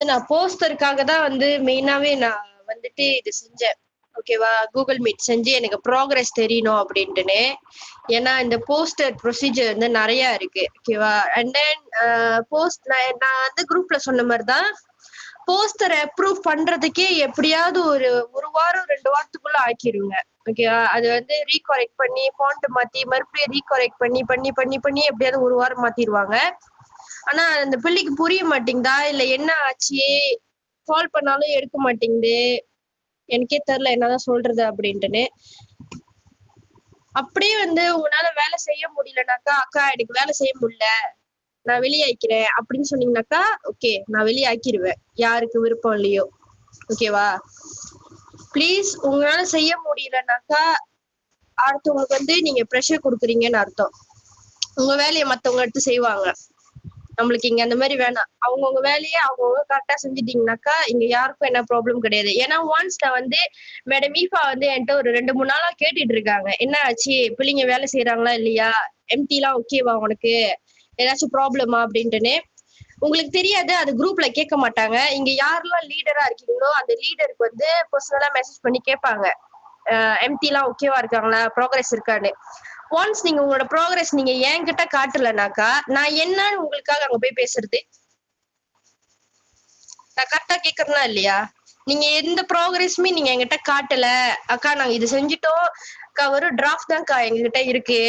நான் போஸ்டருக்காக தான் வந்து மெயினாவே நான் வந்துட்டு இது செஞ்சேன். ஓகேவா? கூகுள் மீட் செஞ்சு எனக்கு ப்ராக்ரஸ் தெரியணும் அப்டின்ட்டுன்னு. ஏன்னா இந்த போஸ்டர் ப்ரொசீஜர் வந்து நெறைய இருக்கு. ஓகேவா? அண்ட் தென் நான் நான் வந்து குரூப்ல சொன்ன மாரி தான் போஸ்டர அப்ரூவ் பண்றதுக்கே எப்படியாவது ஒரு 1 வாரம் 2 வாரத்துக்குள்ள ஆக்கிருங்க. ஓகேவா? அது வந்து ரீகரெக்ட் பண்ணி, ஃபாண்ட் மாத்தி, மறுபடியும் ரீகரெக்ட் பண்ணி, பண்ணி, பண்ணி, பண்ணி எப்படியாவது 1 வாரம் மாத்திருவாங்க. ஆனா அந்த பிள்ளைக்கு புரிய மாட்டேங்குதா? இல்ல என்ன ஆச்சு? கால் பண்ணாலும் எடுக்க மாட்டேங்குது. எனக்கே தெரியல என்னதான் சொல்றது அப்படின்ட்டுன்னு. அப்படியே வந்து உங்களால வேலை செய்ய முடியலனாக்கா, "அக்கா எனக்கு வேலை செய்ய முடியல. நான் வெளியாயிக்கிறேன்" அப்படின்னு சொன்னீங்கனாக்கா, ஓகே நான் வெளியாக்கிருவேன். யாருக்கு விருப்பம் இல்லையோ. ஓகேவா? ப்ளீஸ் உங்களால செய்ய முடியலனாக்கா, அடுத்தவங்களுக்கு வந்து நீங்க பிரஷர் குடுக்குறீங்கன்னு அர்த்தம். உங்க வேலைய மத்தவங்க எடுத்து செய்வாங்க. நம்மளுக்கு இங்க அந்த மாதிரி வேணாம். அவங்கவங்க வேலையை அவங்கவுங்க கரெக்டா செஞ்சுட்டீங்கன்னாக்கா இங்க யாருக்கும் என்ன ப்ராப்ளம் கிடையாது. ஏன்னா ஒன்ஸ் நான் வந்து மேடம் ஈஃபா வந்து என்கிட்ட ஒரு 2, 3 நாளா கேட்டுட்டு இருக்காங்க. என்ன ஆச்சு? பிள்ளைங்க வேலை செய்யறாங்களா இல்லையா? எம்டி எல்லாம் ஓகேவா உனக்கு? ஏதாச்சும் ப்ராப்ளமா அப்படின்ட்டுன்னு. உங்களுக்கு தெரியாது, அது குரூப்ல கேட்க மாட்டாங்க. இங்க யாரெல்லாம் லீடரா இருக்கீங்களோ அந்த லீடருக்கு வந்து பர்சனலா மெசேஜ் பண்ணி கேட்பாங்க. எம்டி எல்லாம் ஓகேவா இருக்காங்களா? ப்ராக்ரஸ் இருக்கான்னு. ஒன்ஸ் நீங்க உங்களோட ப்ராக்ரஸ் நீங்க என்கிட்ட காட்டலனாக்கா நான் என்னன்னு உங்களுக்காக அங்க போய் பேசுறது? நான் கரெக்டா கேக்குறேனா இல்லையா? நீங்க எந்த ப்ராக்ரஸுமே நீங்க என்கிட்ட காட்டல. அக்கா நாங்க இது செஞ்சுட்டோம். அக்கா ஒரு டிராஃப்ட் தான்க்கா எங்ககிட்ட இருக்கு.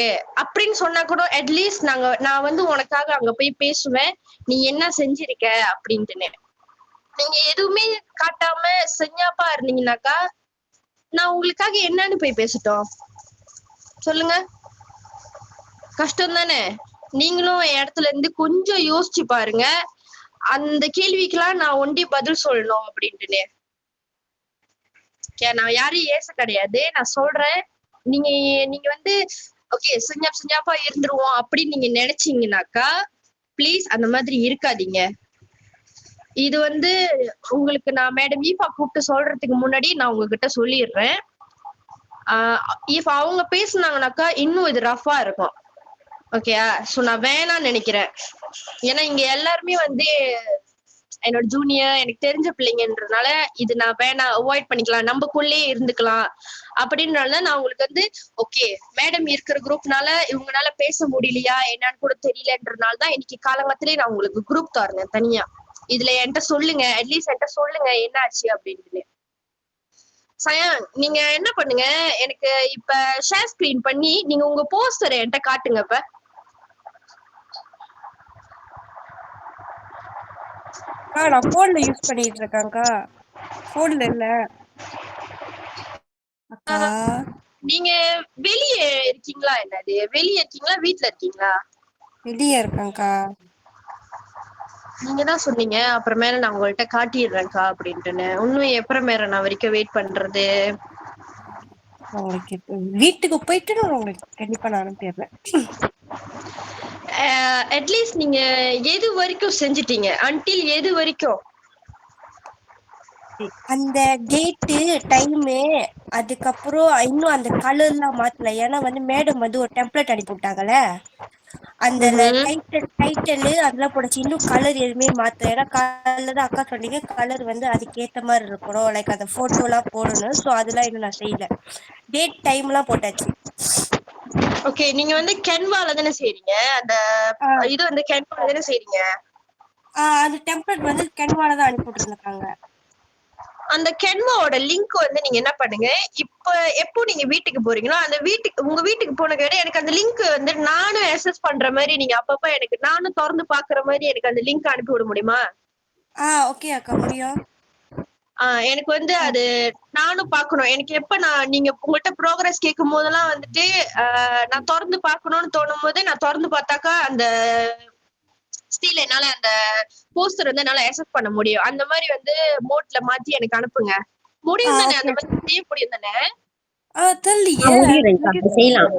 அப்படின்னு சொன்னா கூட அட்லீஸ்ட் நான் வந்து உனக்காக அங்க போய் பேசுவேன். நீ என்ன செஞ்சிருக்க அப்படின்ட்டுன்னு. நீங்க எதுவுமே காட்டாம செஞ்சாப்பா இருந்தீங்கன்னாக்கா நான் உங்களுக்காக என்னன்னு போய் பேசட்டும்? சொல்லுங்க. கஷ்டம் தானே? நீங்களும் என் இடத்துல இருந்து கொஞ்சம் யோசிச்சு பாருங்க. அந்த கேள்விக்கெல்லாம் நான் ஒண்டி பதில் சொல்லணும் அப்படின்ட்டுன்னு. நான் யாரையும் ஏச கிடையாது. நான் சொல்றேன். நீங்க நீங்க வந்து ஓகே செஞ்சாப்பா இருந்துருவோம் அப்படின்னு நீங்க நினைச்சீங்கன்னாக்கா ப்ளீஸ் அந்த மாதிரி இருக்காதீங்க. இது வந்து உங்களுக்கு நான் மேடம் ஈஃபா கூப்பிட்டு சொல்றதுக்கு முன்னாடி நான் உங்ககிட்ட சொல்லிடுறேன். இஃப் அவங்க பேசுனாங்கனாக்கா இன்னும் இது ரஃபா இருக்கும். ஓகேயா? சோ நான் வேணாம்னு நினைக்கிறேன். ஏன்னா இங்க எல்லாருமே வந்து என்னோட ஜூனியர் எனக்கு தெரிஞ்ச பிள்ளைங்கன்றதுனால இது நான் வேணாம் அவாய்ட் பண்ணிக்கலாம், நம்மக்குள்ளேயே இருந்துக்கலாம் அப்படின்றனால நான் உங்களுக்கு வந்து ஓகே மேடம் இருக்கிற குரூப்னால இவங்கனால பேச முடியலையா என்னன்னு கூட தெரியலன்றதுனால தான் இன்னைக்கு காலங்கத்திலே நான் உங்களுக்கு குரூப் தரேன் தனியா. இதுல என்கிட்ட சொல்லுங்க, அட்லீஸ்ட் என்கிட்ட சொல்லுங்க என்ன ஆச்சு அப்படின்னு. சயான் நீங்க என்ன பண்ணுங்க, எனக்கு இப்ப ஷேர் ஸ்கிரீன் பண்ணி நீங்க உங்க போஸ்டரை என்கிட்ட காட்டுங்க இப்ப. நான் போன்ல யூஸ் பண்ணிட்டு இருக்கேன்க்கா. போன்ல இல்ல அக்கா. நீங்க வெளியே இருக்கீங்களா? என்னது வெளியே இருக்கீங்களா வீட்ல இருக்கீங்களா? வெளியே இருக்கேன்க்கா. நீங்க தான் சொன்னீங்க அப்புறமேல நான் உங்கள்ட்ட காட்டிடுறேன்க்கா அப்படின்ட்டுன்னு. இன்னும் எப்புறமேல நான் வரைக்கும் வெயிட் பண்றது? உங்களுக்கு வீட்டுக்கு போயிட்டு நான் உங்களுக்கு கண்டிப்பா நான் அனுப்பிடுறேன். அட்லீஸ்ட் நீங்க எது வரைக்கும் செஞ்சிட்டீங்க? அன்டில் எது வரைக்கும்? அந்த டேட்டு டைமு அதுக்கப்புறம் இன்னும் அந்த கலர்லாம் மாத்தல. ஏன்னா வந்து மேடம் வந்து ஒரு டெம்ப்ளேட் அனுப்பி விட்டாங்கல்ல, அந்த டைட்டில் அதெல்லாம் போடச்சு. இன்னும் கலர் எதுவுமே மாத்தல. ஏன்னா கலர் அக்கா சொன்னீங்க கலர் வந்து அதுக்கேத்த மாதிரி இருக்கணும், லைக் அந்த போட்டோ எல்லாம் போடணும். ஸோ அதெல்லாம் இன்னும் நான் செய்யல. டேட் டைம் எல்லாம் போட்டாச்சு. ஓகே நீங்க வந்து கென்வால தானே செய்றீங்க? அந்த இது வந்து கென்வால தானே செய்றீங்க? அந்த டெம்ப்ளேட் வந்து கென்வால தான் அனுப்பி விட்டுருக்காங்க. அந்த கென்வாவோட லிங்க் வந்து நீங்க என்ன பண்ணுங்க, இப்ப எப்போ நீங்க வீட்டுக்கு போறீங்களோ அந்த உங்க வீட்டுக்கு போன கேட எனக்கு அந்த லிங்க் வந்து நானும் அக்சஸ் பண்ற மாதிரி நீங்க அப்பப்ப எனக்கு நானும் திறந்து பாக்குற மாதிரி எனக்கு அந்த லிங்க் அனுப்பி விட முடியுமா? ஓகே அக்கா முடியும். எனக்கு வந்து அது நானும் பாக்கணும். எனக்கு எப்ப நீங்க உங்கள்ட்ட ப்ரோக்ரஸ் கேட்கும் போதெல்லாம் வந்துட்டு நான் திறந்து பாக்கணும்னு தோணும் போது நான் திறந்து பார்த்தாக்கா அந்த ஸ்டில் என்னால அந்த போஸ்டர் வந்து என்னால அக்சஸ் பண்ண முடியும். அந்த மாதிரி வந்து மோட்ல மாத்தி எனக்கு அனுப்புங்க. முடியும் தானே? அந்த மாதிரி செய்ய முடியும் தானே? தெரியலையே. முடியும் ரேகா, அப்படி செய்யலாம்.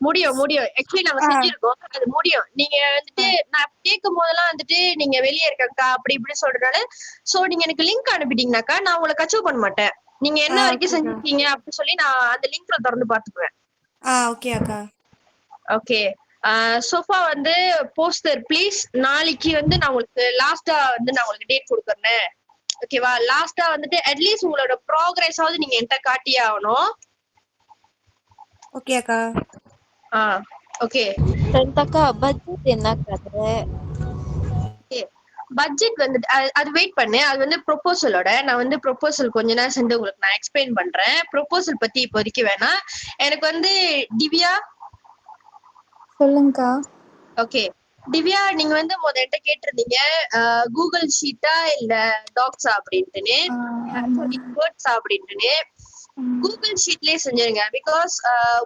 முடியும். ஆக்சுவலி நாங்க செஞ்சிருக்கோம். அது முடியும். நீங்க வந்துட்டு நான் கேட்கும் போதெல்லாம் வந்துட்டு நீங்க வெளியே இருக்கக்கா அப்படி இப்படி சொல்றதுனால சோ நீங்க எனக்கு லிங்க் அனுப்பிட்டீங்கன்னாக்கா நான் உங்களை கச்சூவ் பண்ண மாட்டேன். நீங்க என்ன வரைக்கும் செஞ்சிருக்கீங்க அப்படின்னு சொல்லி நான் அந்த லிங்க்ல திறந்து பாத்துக்குவேன். ஓகே அக்கா. ஓகே. சோஃபா வந்து போஸ்டர் ப்ளீஸ். நாளைக்கு வந்து நான் உங்களுக்கு லாஸ்டா வந்து நான் உங்களுக்கு டேட் கொடுக்குறேன். ஓகேவா? லாஸ்டா வந்துட்டு அட்லீஸ்ட் உங்களோட ப்ராக்ரஸ் ஆவது நீங்க என்கிட்ட காட்டியே ஆகணும். ஓகே அக்கா. ஓகே. அக்கா பட்ஜெட் என்ன கதை? பட்ஜெட் வந்துட்டு அது வெயிட் பண்ணு. அது வந்து ப்ரொபோசலோட நான் வந்து ப்ரொபோசல் கொஞ்ச நேரம் சென்று உங்களுக்கு நான் எக்ஸ்பிளைன் பண்றேன். ப்ரொபோசல் பத்தி இப்போதைக்கு வேணாம். எனக்கு வந்து திவ்யா சொல்லுங்கக்கா. ஓகே திவ்யா, நீங்க வந்து என்கிட்ட கேட்டிருந்தீங்க கூகுள் ஷீட்டா இல்ல டாக்ஸா அப்படின்ட்டுன்னு, சாரி வேர்ட்ஸா அப்படின்ட்டுன்னு. கூகுள் ஷீட்லயே செஞ்சிருங்க. பிகாஸ்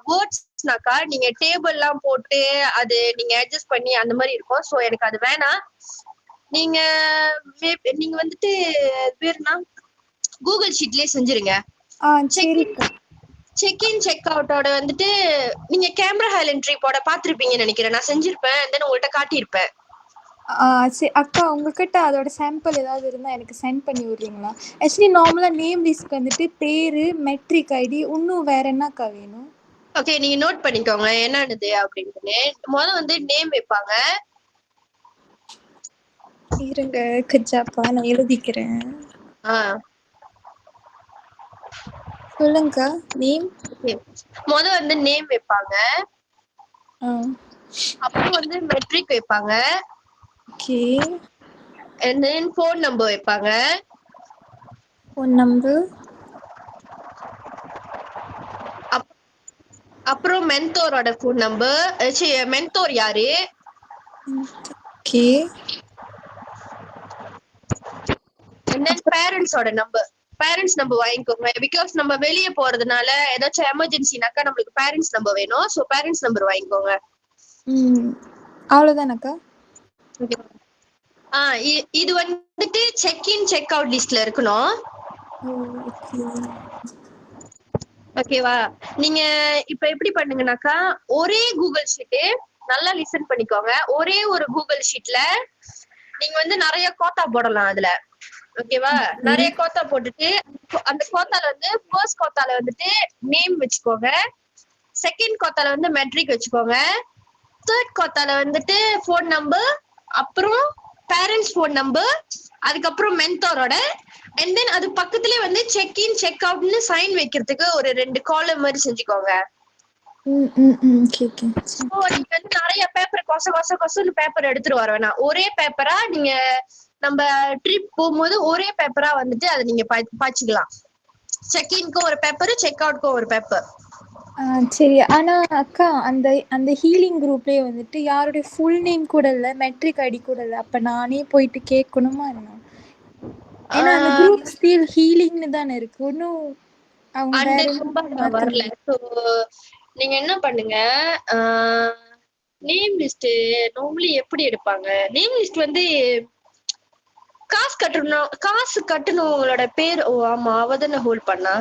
வேர்ட்ஸ்னாக்கா நீங்க டேபிள் எல்லாம் போட்டு அது நீங்க அட்ஜஸ்ட் பண்ணி அந்த மாதிரி இருக்கும். ஸோ எனக்கு அது வேணாம். நீங்க நீங்க வந்துட்டு பேருனா கூகுள் ஷீட்லயே செஞ்சிருங்க. செக் இன் செக் அவுட்டோட வந்துட்டு நீங்க கேமரா ஹைலைட் ட்ரிப்போட பாத்திருப்பீங்கன்னு நினைக்கிறேன். நான் செஞ்சிருப்பேன், தென் உங்கள்கிட்ட காட்டியிருப்பேன். அக்கா உங்ககிட்ட அதோட சாம்பிள் ஏதாவது இருந்தா எனக்கு சென்ட் பண்ணி விடுறீங்களா? ஆக்சுவலி நார்மலா நேம் லிஸ்ட் வந்துட்டு பேரு, மெட்ரிக் ஐடி, இன்னும் வேற என்னக்கா வேணும்? ஓகே, நீங்க நோட் பண்ணிக்கோங்க என்னன்னு அப்படின்ட்டு. முதல்ல வந்து நேம் வைப்பாங்க. இருங்க கஜாப்பா, நான் எழுதிக்கிறேன். சொல்லுங்கக்கா. நேம் முதல்ல வந்து நேம் வைப்பாங்க. அப்புறம் வந்து மெட்ரிக் வைப்பாங்க. Okay. and then phone number வைப்பாங்க. phone number. அப்புறம் மென்டோரோட ஃபோன் நம்பர். மென்டோர் யாரு? ஓகே. and then பேரண்ட்ஸோட நம்பர். பேரண்ட்ஸ் நம்பர் வாங்கிக்கோங்க. பிகாஸ் நம்ம வெளியே போறதுனால ஏதாச்சும் எமர்ஜென்சினாக்கா நம்மளுக்கு பேரண்ட்ஸ் நம்பர் வேணும். ஸோ பேரண்ட்ஸ் நம்பர் வாங்கிக்கோங்க. அவ்வளவுதானக்கா? இது வந்துட்டு செக் இன் செக் அவுட் லிஸ்ட்ல இருக்கணும். ஓகேவா? நீங்க இப்ப எப்படி பண்ணுங்கனாக்கா ஒரே கூகுள் ஷீட்டு, நல்லா லிசன் பண்ணிக்கோங்க. ஒரே ஒரு கூகுள் ஷீட்ல நீங்க வந்து நிறைய கோத்தா போடலாம் அதுல. ஓகேவா? நிறைய கோத்தா போட்டுட்டு அந்த கோத்தால வந்து ஃபர்ஸ்ட் கோத்தால வந்துட்டு நேம் வச்சுக்கோங்க. செகண்ட் கோத்தால வந்து மெட்ரிக் வச்சுக்கோங்க. தேர்ட் கோத்தால வந்துட்டு ஃபோன் நம்பர், அப்புறம் பேரண்ட்ஸ் ஃபோன் நம்பர், அதுக்கப்புறம் மென்டோரோட, அண்ட் தென் அது பக்கத்துலயே வந்து செக் இன் செக் அவுட்னு சைன் வைக்கிறதுக்கு ஒரு 2 காலம் மாதிரி செஞ்சுக்கோங்க. நீங்க வந்து நிறைய பேப்பர் கொசன்னு பேப்பர் எடுத்துட்டு வர வேணாம். ஒரே பேப்பரா நீங்க நம்ம ட்ரிப் போகும்போது ஒரே பேப்பரா வந்துட்டு அதை நீங்க பாய்ச்சிக்கலாம். செக் இன்க்கும் ஒரு பேப்பர், செக் அவுட்க்கும் ஒரு பேப்பர். சரி. ஆனா அக்கா அந்த அந்த ஹீலிங் குரூப்லயே வந்துட்டு யாருடைய ஃபுல் நேம் கூட இல்ல, மெட்ரிக் ஐடி கூட இல்ல. அப்ப நானே போயிட்டு கேட்கணுமா என்ன? ஏன்னா அந்த குரூப் ஸ்டில் ஹீலிங்னு தானே இருக்கு. இன்னும் அவங்க வேற வரல. ஸோ நீங்க என்ன பண்ணுங்க, நேம் லிஸ்ட் நார்மலி எப்படி எடுப்பாங்க? நேம் லிஸ்ட் வந்து காசு கட்டணுங்களோட பேர். ஓ ஆமா, அவதானே ஹோல்ட் பண்ணா.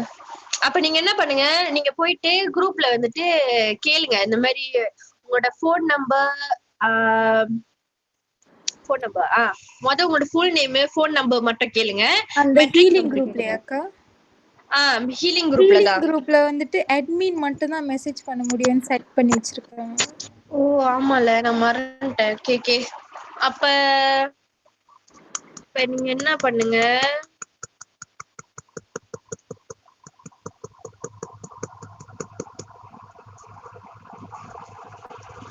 அப்ப நீங்க என்ன பண்ணுங்க, நீங்க போயிட்டு குரூப்ல வந்துட்டு கேளுங்க இந்த மாதிரி உங்களோட ஃபோன் நம்பர். உங்களோட ஃபுல் நேம், ஃபோன் நம்பர் மட்டும் கேளுங்க. அந்த ஹீலிங் குரூப்லயாக்கா? ஹீலிங் குரூப்ல தான். குரூப்ல வந்துட்டு அட்மின் மட்டும் தான் மெசேஜ் பண்ண முடியும்னு செட் பண்ணி வச்சிருக்காங்க. ஓ ஆமால, நான் மறந்துட்டேன். கேக்கே. அப்ப நீங்க என்ன பண்ணுங்க,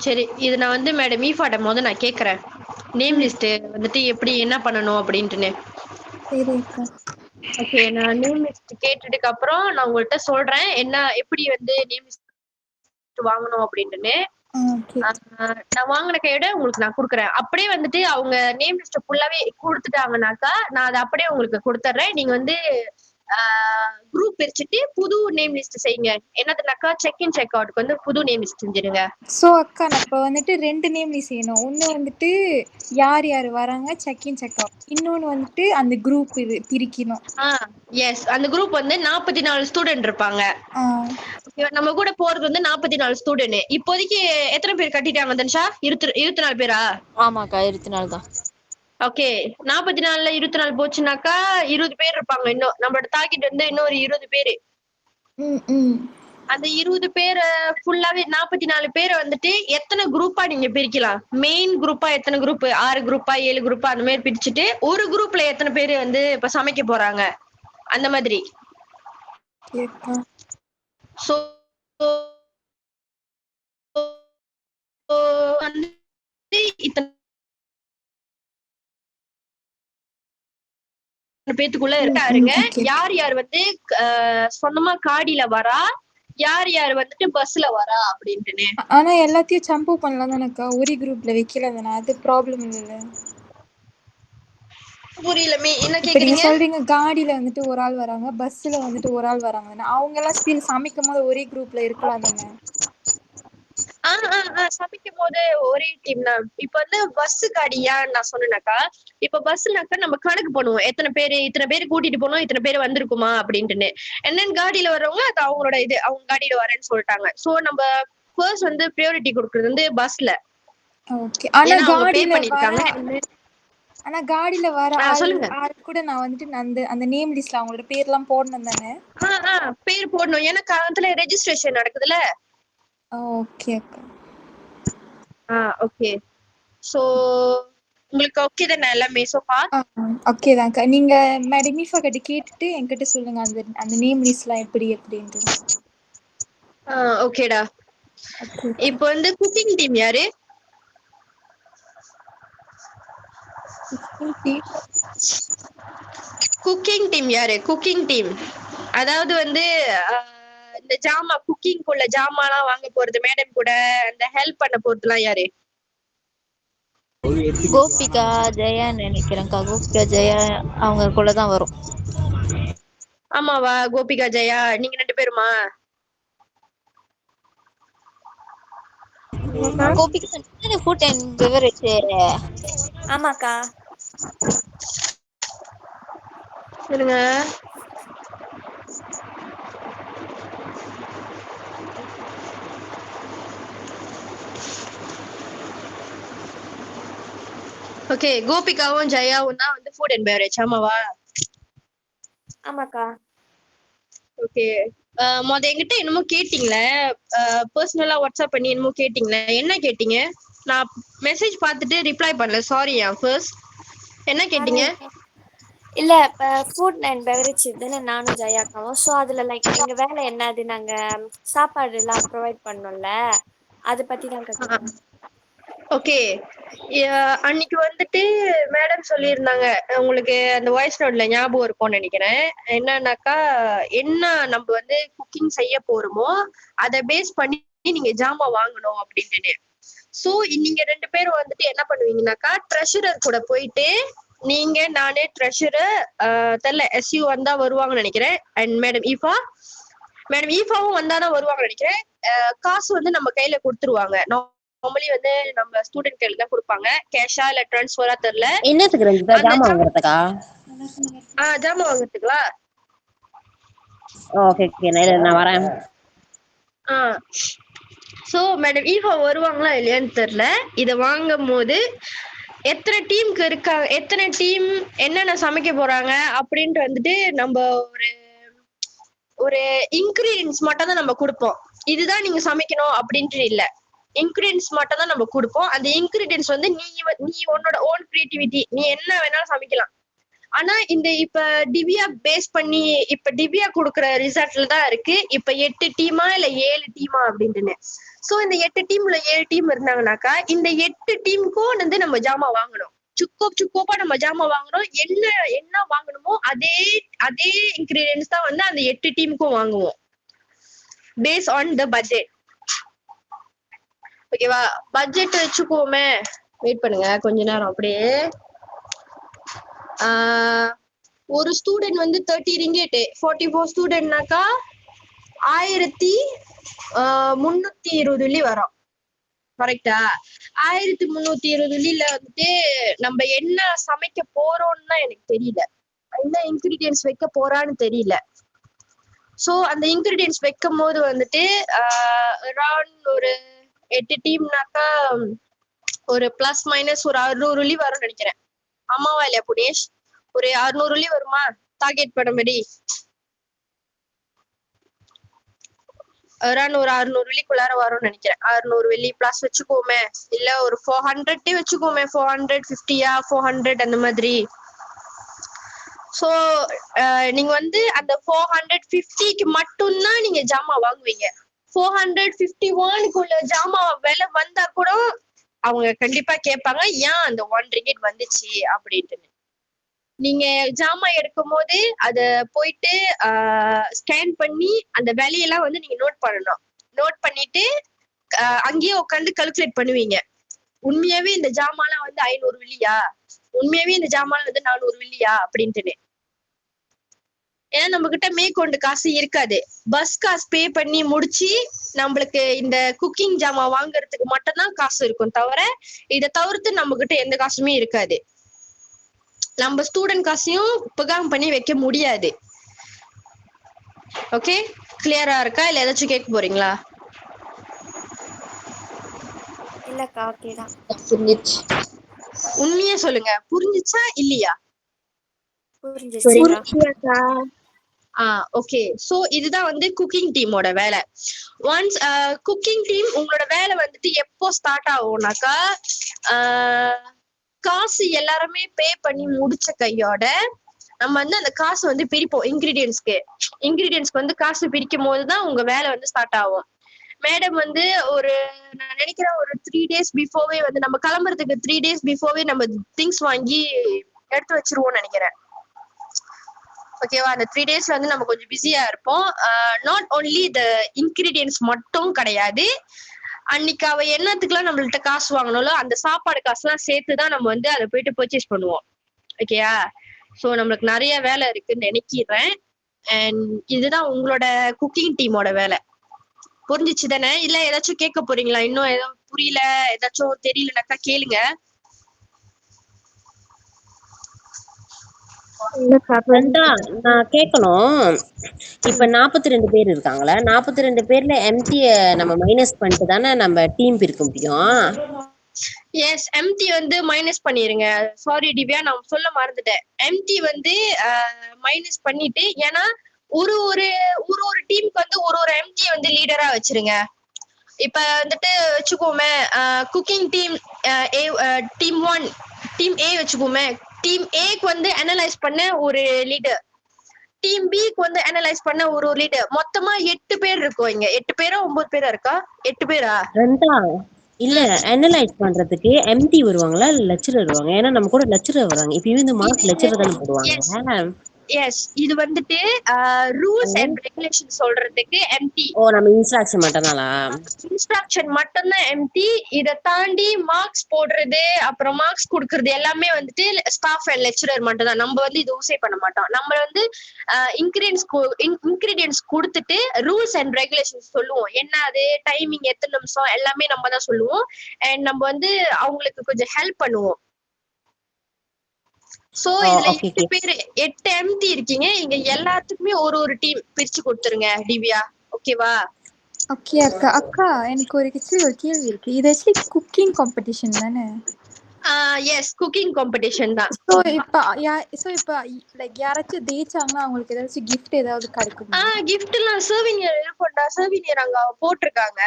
சரி இது நான் வந்து மேடம் ஈஃபாட்ட போது நான் கேக்குறேன் நேம் லிஸ்ட் வந்துட்டு எப்படி என்ன பண்ணணும் அப்படின்ட்டுன்னு. ஓகே, நான் நேம் லிஸ்ட் கேட்டதுக்கு அப்புறம் நான் உங்கள்கிட்ட சொல்றேன் என்ன எப்படி வந்து நேம் லிஸ்ட் வாங்கணும் அப்படின்ட்டுன்னு. நான் வாங்கின கையோட உங்களுக்கு நான் கொடுக்குறேன். அப்படியே வந்துட்டு அவங்க நேம் லிஸ்ட் ஃபுல்லாவே கொடுத்துட்டாங்கனாக்கா நான் அதை அப்படியே உங்களுக்கு கொடுத்துட்றேன். நீங்க வந்து குரூப் பிரிச்சுட்டு புது நேம் லிஸ்ட் செய்யுங்க. என்னதுனாக்கா செக் இன் செக் அவுட்க்கு வந்து புது நேம் லிஸ்ட் செஞ்சிருங்க. சோ அக்கா நான் இப்ப வந்துட்டு 2 நேம் லிஸ்ட் செய்யணும். ஒன்னு வந்துட்டு யார் யார் வராங்க செக் இன் செக் அவுட், இன்னொன்னு வந்துட்டு அந்த குரூப் இது பிரிக்கணும். எஸ், அந்த குரூப் வந்து 44 ஸ்டூடெண்ட் இருப்பாங்க. நம்ம கூட போறது வந்து 44 ஸ்டூடெண்ட். இப்போதைக்கு எத்தனை பேர் கட்டிட்டாங்க தனுஷா? 24 பேரா? ஆமாக்கா 24 தான். ஓகே, 44ல 24 போச்சுனாக்கா 20 பேர் இருப்பாங்க. இன்னும் நம்மளோட டார்கெட் வந்து இன்னொரு 20 பேரு. அந்த 20 பேரை ஃபுல்லாவே 44 பேரை வந்துட்டு எத்தனை குரூப்பா நீங்க பிரிக்கலாம்? மெயின் குரூப்பா எத்தனை குரூப்? 6 குரூப்பா 7 குரூப்பா அந்த மாதிரி பிரிச்சுட்டு ஒரு குரூப்ல எத்தனை பேர் வந்து இப்ப சமைக்க போறாங்க அந்த மாதிரி. கேக்கா. சோ வந்து இத்தனை பேத்துக்குள்ள இருக்காருங்க. ஓகே. யார் யார் வந்து சொந்தமா காடியில வரா, யார் யார் வந்துட்டு பஸ்ல வரா அப்படின்ட்டுன்னு. ஆனா எல்லாத்தையும் சம்பு பண்ணலாம் தானக்கா, ஒரே குரூப்ல வைக்கல தானே, அது ப்ராப்ளம் இல்லைல்ல? புரியல என்ன இப்ப நீங்க கேக்குறீங்க? சொல்றீங்க காடியில வந்துட்டு ஒரு ஆள் வராங்க, பஸ்ல வந்துட்டு ஒரு ஆள் வராங்க, அவங்க எல்லாம் ஸ்டில் சமைக்கும் போது ஒரே குரூப்ல இருக்கலாம் தானே? சமைக்கும் போது ஒரே டீம் தான். இப்ப வந்து பஸ் காடியா நான் சொன்னேனாக்கா, இப்ப பஸ்னாக்கா நம்ம கணக்கு பண்ணுவோம், எத்தனை பேரு இத்தனை பேரு கூட்டிட்டு போனோம், இத்தனை பேர் வந்திருக்குமா அப்படின்ட்டுன்னு. என்னன்னு காடியில வர்றவங்க அது அவங்களோட இது, அவங்க காடியில வரேன்னு சொல்லிட்டாங்க. சோ நம்ம ஃபர்ஸ்ட் வந்து பிரியாரிட்டி கொடுக்கறது வந்து பஸ்ல. ஓகே. ஆனா ஏன்னா அவங்க பே காடியில வர பண்ணிருக்காங்க. ஆள் சொல்லுங்க. ஆள் கூட நான் வந்துட்டு அந்த அந்த நேம் லிஸ்ட்ல அவங்களோட பேர்லாம் போடணும் தானே? பேர் போடணும், ஏன்னா அதுல ரெஜிஸ்ட்ரேஷன் நடக்குதுல்ல. ஓகே அக்கா. ஓகே. சோ உங்களுக்கு ஓகே தானே எல்லாமே சோஃபா? ஓகே தான்க்கா. நீங்க மேடம் மீஃபா கிட்ட கேட்டுட்டு என்கிட்ட சொல்லுங்க அந்த அந்த நேம் லிஸ்ட்லாம் எப்படி அப்படின்ட்டு. ஓகேடா. இப்போ வந்து குக்கிங் டீம் யாரு? குக்கிங் டீம் யாரு? குக்கிங் டீம் அதாவது வந்து இந்த குக்கிங்குள்ள ஜாமான்லாம் வாங்க போறது, மேடம் கூட அந்த ஹெல்ப் பண்ண போறதுலாம் யாரு? கோபிகா ஜெயா நினைக்கிறேன்க்கா. கோபிகா ஜெயா அவங்க கூட தான் வரும். ஆமாவா? கோபிகா ஜெயா நீங்க 2 பேருமா? Gopika food and beverage. ஆமாக்கா. இருங்க. ஓகே, கோபிகாவும் ஜெயாவும் தான் வந்து ஃபுட் அண்ட் பெவரேஜ். ஆமாவா? ஆமாக்கா. ஓகே. என்கிட்ட என்னமோ கேட்டீங்களே, பர்சனலா வாட்ஸ்அப் பண்ணி என்னமோ கேட்டீங்களே, என்ன கேட்டீங்க? நான் மெசேஜ் பார்த்துட்டு ரிப்ளை பண்ணல, சாரி. ஃபர்ஸ்ட் என்ன கேட்டீங்க? இல்ல இப்ப ஃபுட் அண்ட் பெவரேஜ் தானே நானும் ஜெயாக்காவும். ஸோ அதுல லைக் எங்க வேலை என்னது, நாங்க சாப்பாடு எல்லாம் ப்ரொவைட் பண்ணோம்ல, அதை பத்தி தான் கேட்டேன். ஓகே. அன்னைக்கு வந்துட்டு மேடம் சொல்லியிருந்தாங்க, உங்களுக்கு அந்த வாய்ஸ் நோட்ல ஞாபகம் இருக்கும்னு நினைக்கிறேன். என்னன்னாக்கா, என்ன நம்ம வந்து குக்கிங் செய்ய போறோமோ அதை பேஸ் பண்ணி நீங்க ஜாமான் வாங்கணும் அப்படின்ட்டு. சோ நீங்க 2 பேரும் வந்துட்டு என்ன பண்ணுவீங்கன்னாக்கா, ட்ரெஷரர் கூட போயிட்டு, நீங்க நானே ட்ரெஷரர் தெரியல எஸ்யூ வந்தா வருவாங்கன்னு நினைக்கிறேன், அண்ட் மேடம் ஈஃபாவும் வந்தாதான் வருவாங்கன்னு நினைக்கிறேன். காசு வந்து நம்ம கையில கொடுத்துருவாங்க. நார்மலி வந்து நம்ம ஸ்டூடெண்ட் கையில தான் கொடுப்பாங்க, கேஷா இல்ல டிரான்ஸ்ஃபரா தெரியல. என்னத்துக்கு ரஞ்சிதா? ஜாமான் வாங்குறதுக்கா? ஜாமான் வாங்குறதுங்களா? ஓகே ஓகே, நான் வரேன். சோ மேடம் ஈஃபா வருவாங்களா இல்லையான்னு தெரியல. இத வாங்கும் போது எத்தனை டீமுக்கு இருக்காங்க, எத்தனை டீம் என்னென்ன சமைக்க போறாங்க அப்படின்ட்டு வந்துட்டு நம்ம ஒரு இன்கிரீடியன்ஸ் மட்டும் தான் நம்ம கொடுப்போம். இதுதான் நீங்க சமைக்கணும் அப்படின்ட்டு இல்ல, இன்கிரீடியன்ஸ் மட்டும் தான் நம்ம கொடுப்போம். அந்த இன்கிரீடியன்ஸ் வந்து நீ உன்னோட ஓன் கிரியேட்டிவிட்டி, நீ என்ன வேணாலும் சமைக்கலாம். ஆனா இந்த இப்ப டிவியா பேஸ் பண்ணி இப்ப டிவியா கொடுக்குற ரிசல்ட்ல தான் இருக்கு இப்ப 8 டீமா இல்ல 7 டீமா அப்படின்ட்டு. சோ இந்த 8 டீம்ல 7 டீம் இருந்தாங்கனாக்கா, இந்த 8 டீமுக்கும் வந்து நம்ம ஜாமான் வாங்கணும். சுக்கோப்பா நம்ம ஜாமான் வாங்கணும். என்ன வாங்கணுமோ அதே இன்கிரீடியன்ஸ் தான் வந்து அந்த 8 டீமுக்கும் வாங்குவோம், பேஸ் ஆன் த பட்ஜெட். ஓகேவா? பட்ஜெட் வச்சுக்கோமே. வெயிட் பண்ணுங்க கொஞ்ச நேரம் அப்படியே. ஒரு ஸ்டூடெண்ட் வந்து 30 ringgit, 44 ஸ்டூடெண்ட்னாக்கா 1320 வெள்ளி வரும். கரெக்டா? 1320 வெள்ளியில வந்துட்டு நம்ம என்ன சமைக்க போறோம்னு தான் எனக்கு தெரியல, என்ன இன்கிரீடியன்ஸ் வைக்க போறான்னு தெரியல. சோ அந்த இன்கிரீடியன்ஸ் வைக்கும் போது வந்துட்டு அரௌண்ட் ஒரு 8 டீம்னாக்கா ஒரு பிளஸ் மைனஸ் ஒரு 600 வெள்ளி வரும்னு நினைக்கிறேன். ஆமாவா இல்லையா புனேஷ்? ஒரு 600 வெள்ளி வருமா டார்கெட் படம்படி? அரௌண்ட் ஒரு 600 வெள்ளிக்குள்ளார வரும்னு நினைக்கிறேன். 600 வெள்ளி பிளஸ் வச்சுக்கோமே, இல்ல ஒரு 400 வச்சுக்கோமே, 450 400 அந்த மாதிரி. சோ நீங்க வந்து அந்த 450க்கு மட்டும்தான் நீங்க ஜாமான் வாங்குவீங்க. 451க்குள்ள ஜாமான் விலை வந்தா கூட அவங்க கண்டிப்பா கேட்பாங்க ஏன் அந்த 1 ரிங்கிட் வந்துச்சு அப்படின்ட்டு. நீங்க ஜாமான் எடுக்கும் போது அத போயிட்டு ஸ்கேன் பண்ணி அந்த விலையெல்லாம் வந்து நீங்க நோட் பண்ணணும். நோட் பண்ணிட்டு அங்கேயே உட்காந்து கால்குலேட் பண்ணுவீங்க. உண்மையாவே இந்த ஜாமான்லாம் வந்து 500 வெள்ளியா, உண்மையாவே இந்த ஜாமான் வந்து 400 வெள்ளியா அப்படின்ட்டு. ஏன்னா நம்ம கிட்ட மேற்கொண்டு காசு இருக்காது. பஸ் காசு பே பண்ணி முடிச்சு நம்மளுக்கு இந்த குக்கிங் ஜாமான் வாங்குறதுக்கு மட்டும்தான் காசு இருக்கும், தவிர இதை தவிர்த்து நம்ம கிட்ட எந்த காசுமே இருக்காது. நம்ம ஸ்டூடெண்ட் காசையும் புகாம் பண்ணி வைக்க முடியாது. ஓகே, கிளியரா இருக்கா இல்ல ஏதாச்சும் கேட்க போறீங்களா? இல்லக்கா ஓகேதான். புரிஞ்சிச்சு. உண்மையா சொல்லுங்க, புரிஞ்சுச்சா இல்லையா? புரிஞ்சிச்சுக்கா. ஓகே. சோ இதுதான் வந்து குக்கிங் டீமோட வேலை. ஒன்ஸ் குக்கிங் டீம் உங்களோட வேலை வந்துட்டு எப்போ ஸ்டார்ட் ஆகும்னாக்கா, காசு எல்லாருமே பே பண்ணி முடிச்ச கையோட நம்ம வந்து அந்த காசு வந்து பிரிப்போம். இன்கிரீடியன்ஸ்க்கு வந்து காசு பிரிக்கும் போதுதான் உங்க வேலை வந்து ஸ்டார்ட் ஆகும். மேடம் வந்து நான் நினைக்கிறேன் ஒரு 3 days பிஃபோர்வே வந்து நம்ம கிளம்புறதுக்கு 3 days பிஃபோர்வே நம்ம திங்ஸ் வாங்கி எடுத்து வச்சிருவோம் நினைக்கிறேன். ஓகேவா? அந்த 3 days வந்து நம்ம கொஞ்சம் பிஸியா இருப்போம். நாட் ஓன்லி த இன்கிரீடியன்ஸ் மட்டும் கிடையாது, அன்னைக்கு அவ என்னத்துக்குலாம் நம்மள்ட்ட காசு வாங்கணும்ல அந்த சாப்பாடு காசுலாம் சேர்த்துதான் நம்ம வந்து அதை போயிட்டு பர்ச்சேஸ் பண்ணுவோம். ஓகேயா? சோ நம்மளுக்கு நிறைய வேலை இருக்குன்னு நினைக்கிறேன். அண்ட் இதுதான் உங்களோட குக்கிங் டீமோட வேலை. புரிஞ்சிச்சு தானே? இல்ல ஏதாச்சும் கேட்க போறீங்களா? இன்னும் ஏதோ புரியல, ஏதாச்சும் தெரியலனாக்கா கேளுங்க. நான் கேட்கணும். இப்ப 42 பேர் இருக்காங்களா? 42 பேர்ல எம்டிய நம்ம மைனஸ் பண்ணிட்டு தானே நம்ம டீம் பிரிக்க முடியும். எஸ், எம்டி வந்து மைனஸ் பண்ணிருங்க. சாரி திவ்யா, நான் சொல்ல மறந்துட்டேன். எம்டி வந்து மைனஸ் பண்ணிட்டு, ஏன்னா ஒரு ஒரு டீமுக்கு வந்து ஒரு எம்டி வந்து லீடரா வச்சிருங்க. இப்ப வந்துட்டு வச்சுக்கோமே, cooking team team 1 team A வச்சுக்கோமே, டீம் ஏக்கு வந்து அனலைஸ் பண்ண ஒரு லீடர், டீம் பிக்கு வந்து அனலைஸ் பண்ண ஒரு லீடர், மொத்தமா 8 பேர் இருக்கோம் இங்க. 8 பேரா 9 பேரா இருக்கா? 8 பேரா? இல்ல, அனலைஸ் பண்றதுக்கு எம்டி வருவாங்களா இல்ல லெக்சரர் வருவாங்க? ஏன்னா நம்ம கூட லெக்சரர் வராங்க. இப்ப இந்த மார்க் லெக்சரர் தானே போடுவாங்க. எஸ், இது வந்துட்டு ரூல்ஸ் அண்ட் ரெகுலேஷன் சொல்றதுக்கு எம்டி. நம்ம இன்ஸ்ட்ரக்ஷன் மட்டும்தானா? இன்ஸ்ட்ரக்ஷன் மட்டும்தான் எம்டி. இதை தாண்டி மார்க்ஸ் போடுறது, அப்புறம் மார்க்ஸ் கொடுக்கறது எல்லாமே வந்துட்டு ஸ்டாஃப் அண்ட் லெக்சரர் மட்டும் தான். நம்ம வந்து இது யூஸே பண்ண மாட்டோம். நம்ம வந்து இன்கிரீடியன்ஸ் கொடுத்துட்டு ரூல்ஸ் அண்ட் ரெகுலேஷன்ஸ் சொல்லுவோம். என்ன அது, டைமிங் எத்தனை நிமிஷம், எல்லாமே நம்ம தான் சொல்லுவோம். அண்ட் நம்ம வந்து அவங்களுக்கு கொஞ்சம் ஹெல்ப் பண்ணுவோம். சோ இதுல 8 பேரு, 8 எம்டி இருக்கீங்க இங்க. எல்லாத்துக்குமே ஒரு டீம் பிரிச்சு கொடுத்துருங்க திவ்யா. ஓகேவா? ஓகே அக்கா. அக்கா எனக்கு ஒரு கேள்வி இருக்கு. இது ஆக்சுவலி குக்கிங் காம்படிஷன் தானே? எஸ், குக்கிங் காம்படிஷன் தான். இப்போ லைக் யாராச்சும் ஜெயிச்சாங்கன்னா அவங்களுக்கு ஏதாச்சும் கிஃப்ட் ஏதாவது கிடைக்குமா? கிஃப்ட் எல்லாம் சர்வினியர் இருக்கும்டா. சர்வினியர் அங்க போட்டிருக்காங்க.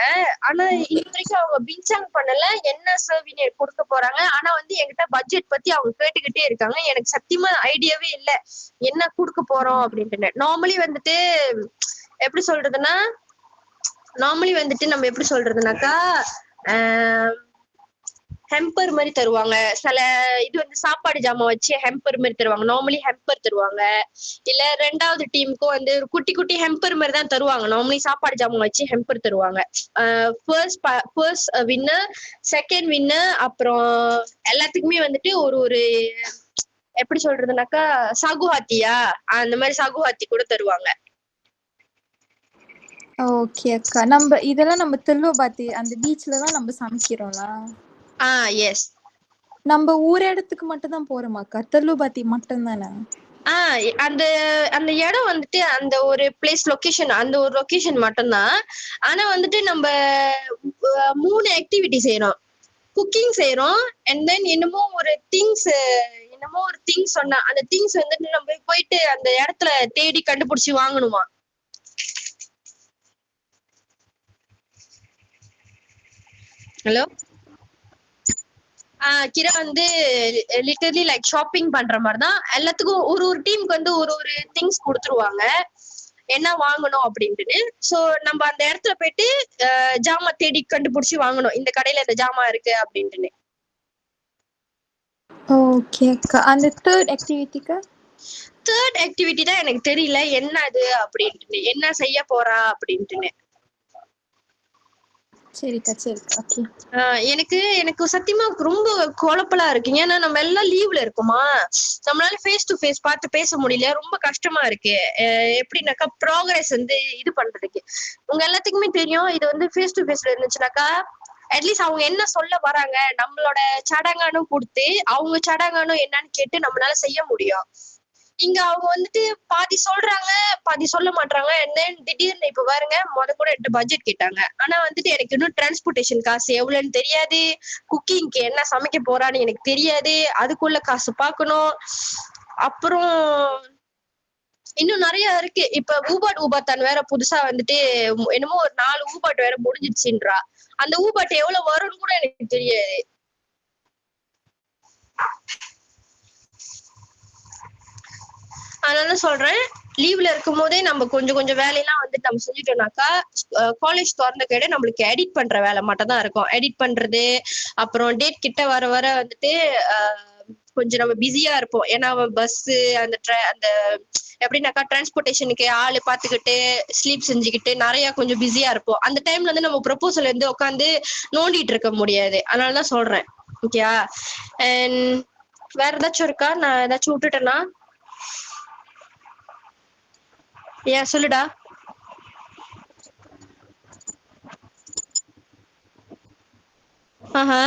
ஆனா இது வரைக்கும் அவங்க பின்சாங் பண்ணல என்ன சர்வினியர் கொடுக்க போறாங்க. ஆனா வந்து என்கிட்ட பட்ஜெட் பத்தி அவங்க கேட்டுக்கிட்டே இருக்காங்க. எனக்கு சத்தியமா ஐடியாவே இல்ல என்ன கொடுக்க போறோம் அப்படின்ட்டு. நார்மலி வந்துட்டு நம்ம எப்படி சொல்றதுனாக்கா, ஹெம்பர் மாதிரி தருவாங்க. சில இது வந்து சாப்பாடு ஜாமான் வச்சு ஹெம்பர் மாதிரி தருவாங்க. நார்மலி ஹெம்பர் தருவாங்க. இல்ல ரெண்டாவது டீமுக்கும் வந்து குட்டி குட்டி ஹெம்பர் மாதிரி தான் தருவாங்க. நார்மலி சாப்பாடு ஜாமான் வச்சு ஹெம்பர் தருவாங்க. ஃபர்ஸ்ட் வின்னர், செகண்ட் வின்னர், அப்புறம் எல்லாத்துக்குமே வந்துட்டு ஒரு எப்படி சொல்றதுனாக்கா சகுஹாத்தியா, அந்த மாதிரி சகுஹாத்தி கூட தருவாங்க. ஓகே அக்கா. நம்ம இதெல்லாம் நம்ம தெல்லுபாத்தி அந்த பீச்ல தான் நம்ம சமைக்கிறோம்ல. எஸ். நம்ம ஊர் இடத்துக்கு மட்டும் தான் போறோமாக்கா? தெல்லுபாத்தி மட்டும் தானே? அந்த அந்த இடம் வந்துட்டு அந்த ஒரு பிளேஸ் லொகேஷன், அந்த ஒரு லொகேஷன் மட்டும்தான். ஆனா வந்துட்டு நம்ம 3 ஆக்டிவிட்டி செய்யறோம். குக்கிங் செய்யறோம், அண்ட் தென் என்னமோ ஒரு திங்ஸ் சொன்னா அந்த திங்ஸ் வந்துட்டு நம்ம போயிட்டு அந்த இடத்துல தேடி கண்டுபிடிச்சு வாங்கணுமா. ஹலோ. கிரா வந்து லிட்டரலி லைக் ஷாப்பிங் பண்ற மாதிரி தான். எல்லாத்துக்கும் ஒரு ஒரு டீமுக்கு வந்து ஒரு ஒரு திங்ஸ் கொடுத்துருவாங்க என்ன வாங்கணும் அப்படின்ட்டு. சோ நம்ம அந்த இடத்துல போயிட்டு ஜாமா தேடி கண்டுபிடிச்சி வாங்கணும், இந்த கடையில இந்த ஜாமா இருக்கு அப்படின்ட்டு. ஓகே அக்கா. அந்த தேர்ட் ஆக்டிவிட்டிக்கு தேர்ட் ஆக்டிவிட்டி தான் எனக்கு தெரியல என்ன அது அப்படின்ட்டு, என்ன செய்ய போறா அப்படின்ட்டு. சரிக்கா சரிக்கா. ஓகே. எனக்கு எனக்கு சத்தியமா ரொம்ப குழப்பலா இருக்கு. ஏன்னா நம்ம எல்லாம் லீவ்ல இருக்கோமா, நம்மளால ஃபேஸ் டு ஃபேஸ் பார்த்து பேச முடியல, ரொம்ப கஷ்டமா இருக்கு. எப்படின்னாக்கா ப்ராக்ரஸ் வந்து இது பண்றதுக்கு உங்க எல்லாத்துக்குமே தெரியும். இது வந்து ஃபேஸ் டு ஃபேஸ்ல இருந்துச்சுனாக்கா அட்லீஸ்ட் அவங்க என்ன சொல்ல வராங்க நம்மளோட சடங்கானும் கொடுத்து அவங்க சடங்கானும் என்னன்னு கேட்டு நம்மளால செய்ய முடியும். இங்க அவங்க வந்துட்டு பாதி சொல்றாங்க பாதி சொல்ல மாட்டாங்க. திடீர்னு இப்ப பாருங்க கூட என்கிட்ட பட்ஜெட் கேட்டாங்க. ஆனா வந்துட்டு எனக்கு இன்னும் டிரான்ஸ்போர்டேஷன் காசு எவ்வளவுன்னு தெரியாது, குக்கிங்க்கு என்ன சமைக்க போறான்னு எனக்கு தெரியாது, அதுக்குள்ள காசு பாக்கணும். அப்புறம் இன்னும் நிறைய இருக்கு. இப்ப ஊபாட் வேற புதுசா வந்துட்டு என்னமோ ஒரு 4 ஊபாட் வேற முடிஞ்சிருச்சுன்றா. அந்த ஊபாட் எவ்வளவு வரும்னு கூட எனக்கு தெரியாது. அதனால சொல்றேன், லீவ்ல இருக்கும் போதே நம்ம கொஞ்சம் கொஞ்சம் வேலையெல்லாம் வந்துட்டு நம்ம செஞ்சுட்டோம்னாக்கா காலேஜ் திறந்த கேட நம்மளுக்கு எடிட் பண்ற வேலை மட்டும் தான் இருக்கும். எடிட் பண்றது, அப்புறம் டேட் கிட்ட வர வர வந்துட்டு கொஞ்சம் நம்ம பிஸியா இருப்போம். ஏன்னா பஸ் அந்த அந்த எப்படின்னாக்கா டிரான்ஸ்போர்டேஷனுக்கு ஆளு பாத்துக்கிட்டு ஸ்லீப் செஞ்சுக்கிட்டு நிறைய கொஞ்சம் பிஸியா இருப்போம். அந்த டைம்ல வந்து நம்ம ப்ரொபோசல் இருந்து உட்காந்து நோண்டிட்டு இருக்க முடியாது. அதனாலதான் சொல்றேன். ஓகேயா? அண்ட் வேற ஏதாச்சும் இருக்கா? நான் ஏதாச்சும் விட்டுட்டேன்னா? ஏன் சொல்லுடா. ஆஹா.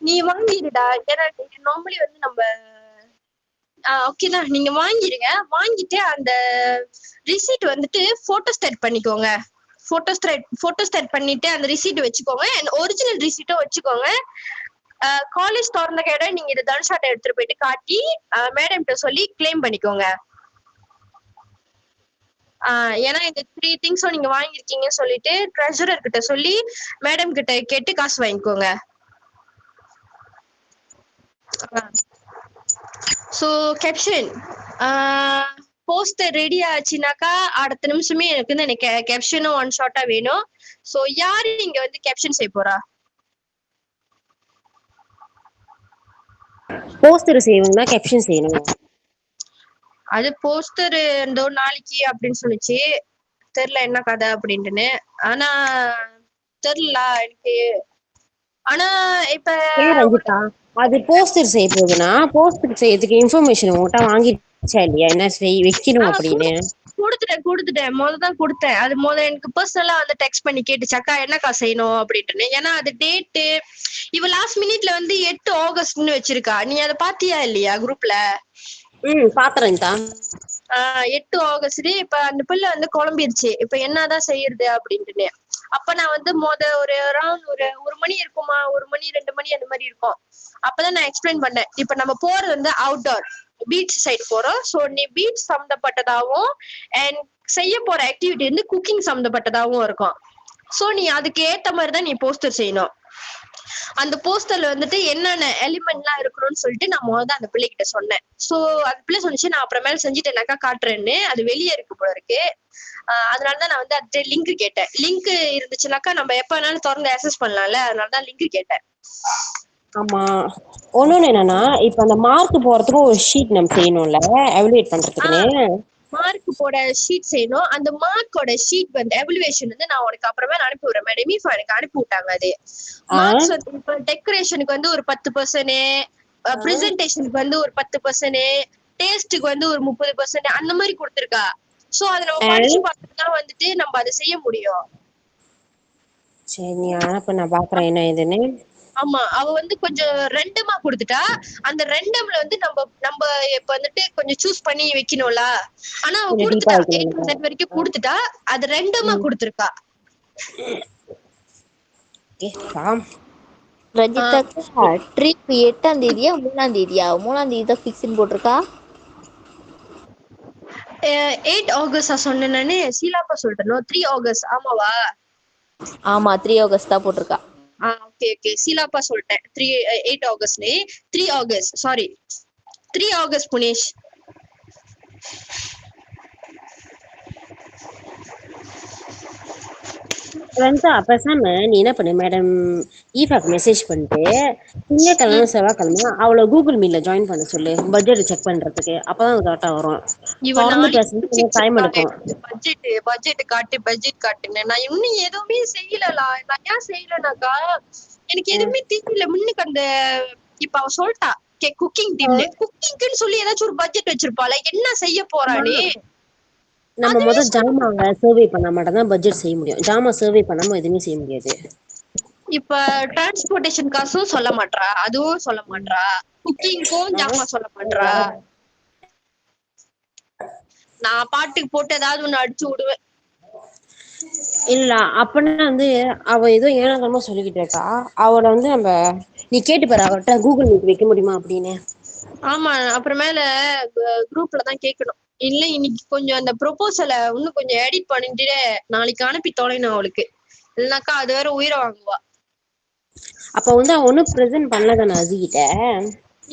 நீ வாங்கிடுடா. ஏன்னா நார்மலி வந்து நம்ம ஓகேதான், நீங்க வாங்கிடுங்க. வாங்கிட்டு அந்த ரிசீட் வந்துட்டு போட்டோ ஸ்டேட் பண்ணிக்கோங்க. போட்டோ ஸ்டேட் பண்ணிட்டு அந்த ரிசீட் வச்சுக்கோங்க. ஒரிஜினல் ரிசீட்டும் வச்சுக்கோங்க. காலேஜ் திறந்த கேட நீங்க இதை தனுஷாட்டை எடுத்துட்டு போயிட்டு காட்டி மேடம் கிட்ட சொல்லி கிளைம் பண்ணிக்கோங்க. ஏன்னா இந்த 3 திங்ஸும் நீங்க வாங்கிருக்கீங்கன்னு சொல்லிட்டு ட்ரெஷரர் கிட்ட சொல்லி மேடம் கிட்ட கேட்டு காசு வாங்கிக்கோங்க. சோ கேப்ஷன் போஸ்டர் ரெடி ஆச்சுனாக்கா அடுத்த நிமிஷமே எனக்கு வந்து எனக்கு கேப்ஷனும் ஒன் ஷாட்டா வேணும். சோ யாரு இங்க வந்து கேப்ஷன் செய்ய போறா? போஸ்டர் செய்யணும்னா கேப்ஷன் செய்யணும். அது போஸ்டர் இந்த நாளைக்கு அப்படின்னு சொல்லிச்சு, தெரியல என்ன கதை அப்படின்ட்டுன்னு. ஆனா தெரியல எனக்கு. ஆனா இப்ப ரஞ்சிதா, அது போஸ்டர் செய்ய போகுதுன்னா போஸ்டர் செய்யறதுக்கு இன்ஃபர்மேஷன் உங்ககிட்ட வாங்கிடுச்சா இல்லையா, என்ன வைக்கணும் அப்படின்னு? கொடுத்துட்டேன் தான் கொடுத்தேன். அது எனக்கு பர்சனலா வந்து டெக்ஸ்ட் பண்ணி கேட்டுச்சாக்கா என்னக்கா செய்யணும் அப்படின்ட்டு. ஏன்னா அது டேட்டு இவ லாஸ்ட் மினிட்ல வந்து 8 ஆகஸ்ட்னு வச்சிருக்கா. நீ அதை பாத்தியா இல்லையா குரூப்ல? பாத்துறேன். 8 ஆகஸ்ட். இப்ப அந்த பிள்ளை வந்து குழம்பிருச்சு. இப்ப என்னதான் செய்யறது அப்படின்ட்டு. அப்ப நான் வந்து ஒரு அரௌண்ட் ஒரு மணி இருக்குமா, 1 மணி 2 மணி அந்த மாதிரி இருக்கும். அப்பதான் நான் எக்ஸ்பிளைன் பண்ணேன். இப்ப நம்ம போறது வந்து அவுட்டோர் பீச் சைடு போறோம். சோ நீ பீச் சம்பந்தப்பட்டதாவும் அண்ட் செய்ய போற ஆக்டிவிட்டி வந்து குக்கிங் சம்பந்தப்பட்டதாவும் இருக்கும். சோ நீ அதுக்கு ஏத்த மாதிரிதான் நீ போஸ்டர் செய்யணும். அந்த போஸ்டர்ல வந்துட்டு என்னென்ன எலிமெண்ட் எல்லாம் இருக்கணும்னு சொல்லிட்டு நான் முதல்ல அந்த பிள்ளைகிட்ட சொன்னேன். சோ அந்த பிள்ளை சொன்னிச்சு நான் அப்புறமேல செஞ்சுட்டேனாக்கா காட்டுறேன்னு. அது வெளியே இருக்கு போல இருக்கு. அதனாலதான் நான் வந்து அது லிங்க் கேட்டேன். லிங்க் இருந்துச்சுனாக்கா நம்ம எப்ப வேணாலும் திறந்து அக்சஸ் பண்ணலாம்ல, அதனாலதான் லிங்க் கேட்டேன். ஆமா, ஒண்ணு என்னன்னா இப்ப அந்த மார்க் போறதுக்கு ஒரு ஷீட் நம்ம செய்யணும்ல எவலுவேட் பண்றதுக்குன்னு. மார்க் போட ஷீட் செய்யணும். அந்த மார்க்கோட ஷீட் வந்து எவலுவேஷன் வந்து நான் உனக்கு அப்புறமே அனுப்பி விடுறேன். மேடம் இப்போ எனக்கு அனுப்பி விட்டாங்க. அது மார்க்ஸ் வந்து இப்போ டெக்கரேஷனுக்கு வந்து ஒரு 10%, பிரசன்டேஷனுக்கு வந்து ஒரு 10%, டேஸ்டுக்கு வந்து ஒரு 30% அந்த மாதிரி கொடுத்துருக்கா. சோ அதை நம்ம படிச்சு பார்த்துதான் வந்துட்டு நம்ம அதை செய்ய முடியும். சரி, நீ அனுப்ப, நான் பாக்குறேன் என்ன இதுன்னு. ஆமா, அவ வந்து கொஞ்சம் ரெண்டமா கொடுத்துட்டா. அந்த ரெண்டம்ல வந்து நம்ம இப்ப வந்துட்டு கொஞ்சம் சூஸ் பண்ணி வைக்கணும்ல. ஆனா அவ கொடுத்துட்டா, 800 வரைக்கும் கொடுத்துட்டா. அது ரெண்டமா கொடுத்துருக்கா. ரஞ்சிதாக்கா, ட்ரிப் 8ஆம் தேதியா 3ஆம் தேதியா? 3ஆம் தேதி தான் ஃபிக்ஸ்னு போட்டிருக்கா. 8 ஆகஸ்டா சொன்னேன் நானு, சீலாப்பா சொல்லிட்டேனோ? 3 ஆகஸ்ட் ஆமாவா? ஆமா 3 ஆகஸ்ட் தான் போட்டிருக்கா. ஓகே ஓகே, சீலாப்பா சொல்லிட்டேன். 8 ஆகஸ்ட்னு. 3 ஆகஸ்ட் சாரி, 3 ஆகஸ்ட் புனேஷ். வெங்கா பேசாம நீ என்ன பண்ணு, மேடம் ஈஃபாக்கு மெசேஜ் பண்ணிட்டு திங்கக்கிழமை செவ்வாய்க்கிழமை அவளை கூகுள் மீட்ல ஜாயின் பண்ண சொல்லு, பட்ஜெட் செக் பண்றதுக்கு. அப்பதான் அது கரெக்டா வரும். இவன் தொடர்ந்து நாளைக்கு பேசுறது கொஞ்சம் டைம் எடுக்கும். பட்ஜெட் காட்டுன்னு. நான் இன்னும் எதுவுமே செய்யலலா. நான் ஏன் செய்யலனாக்கா, எனக்கு எதுவுமே தெரியல. முன்னுக்கு அந்த இப்ப அவ சொல்லிட்டா குக்கிங் டீம்னு, குக்கிங்க்குன்னு சொல்லி ஏதாச்சும் ஒரு பட்ஜெட் வச்சிருப்பாள, என்ன செய்ய போறானே. நம்ம முதல் ஜாமாவை சர்வே பண்ணா மட்டும் தான் பட்ஜெட் செய்ய முடியும். ஜாமா சர்வே பண்ணாம எதுவுமே செய்ய முடியாது. இப்ப டிரான்ஸ்போர்டேஷன் காசும் சொல்ல மாட்றா, அதுவும் சொல்ல மாட்றா, குக்கிங்க்கும் ஜாமா சொல்ல மாட்றா. நான் பாட்டுக்கு போட்டு ஏதாவது ஒண்ணு அடிச்சு விடுவேன். இல்ல அப்படின்னா வந்து அவ ஏதோ ஏனோ சொல்லிக்கிட்டு இருக்கா. அவளை வந்து நம்ம நீ கேட்டு பாரு அவர்கிட்ட, கூகுள் மீட் வைக்க முடியுமா அப்படின்னு. ஆமா, அப்புறமேல குரூப்ல தான் கேட்கணும். இல்ல இன்னைக்கு கொஞ்சம் அந்த ப்ரொபோசலை இன்னும் கொஞ்சம் எடிட் பண்ணிட்டு நாளைக்கு அனுப்பி தொலைணும் அவளுக்கு. இல்லைனாக்கா அது வேற உயிரை வாங்குவா. அப்ப வந்து அவ ஒன்னும் பிரசன்ட் பண்ணலதானே அஜிகிட்ட?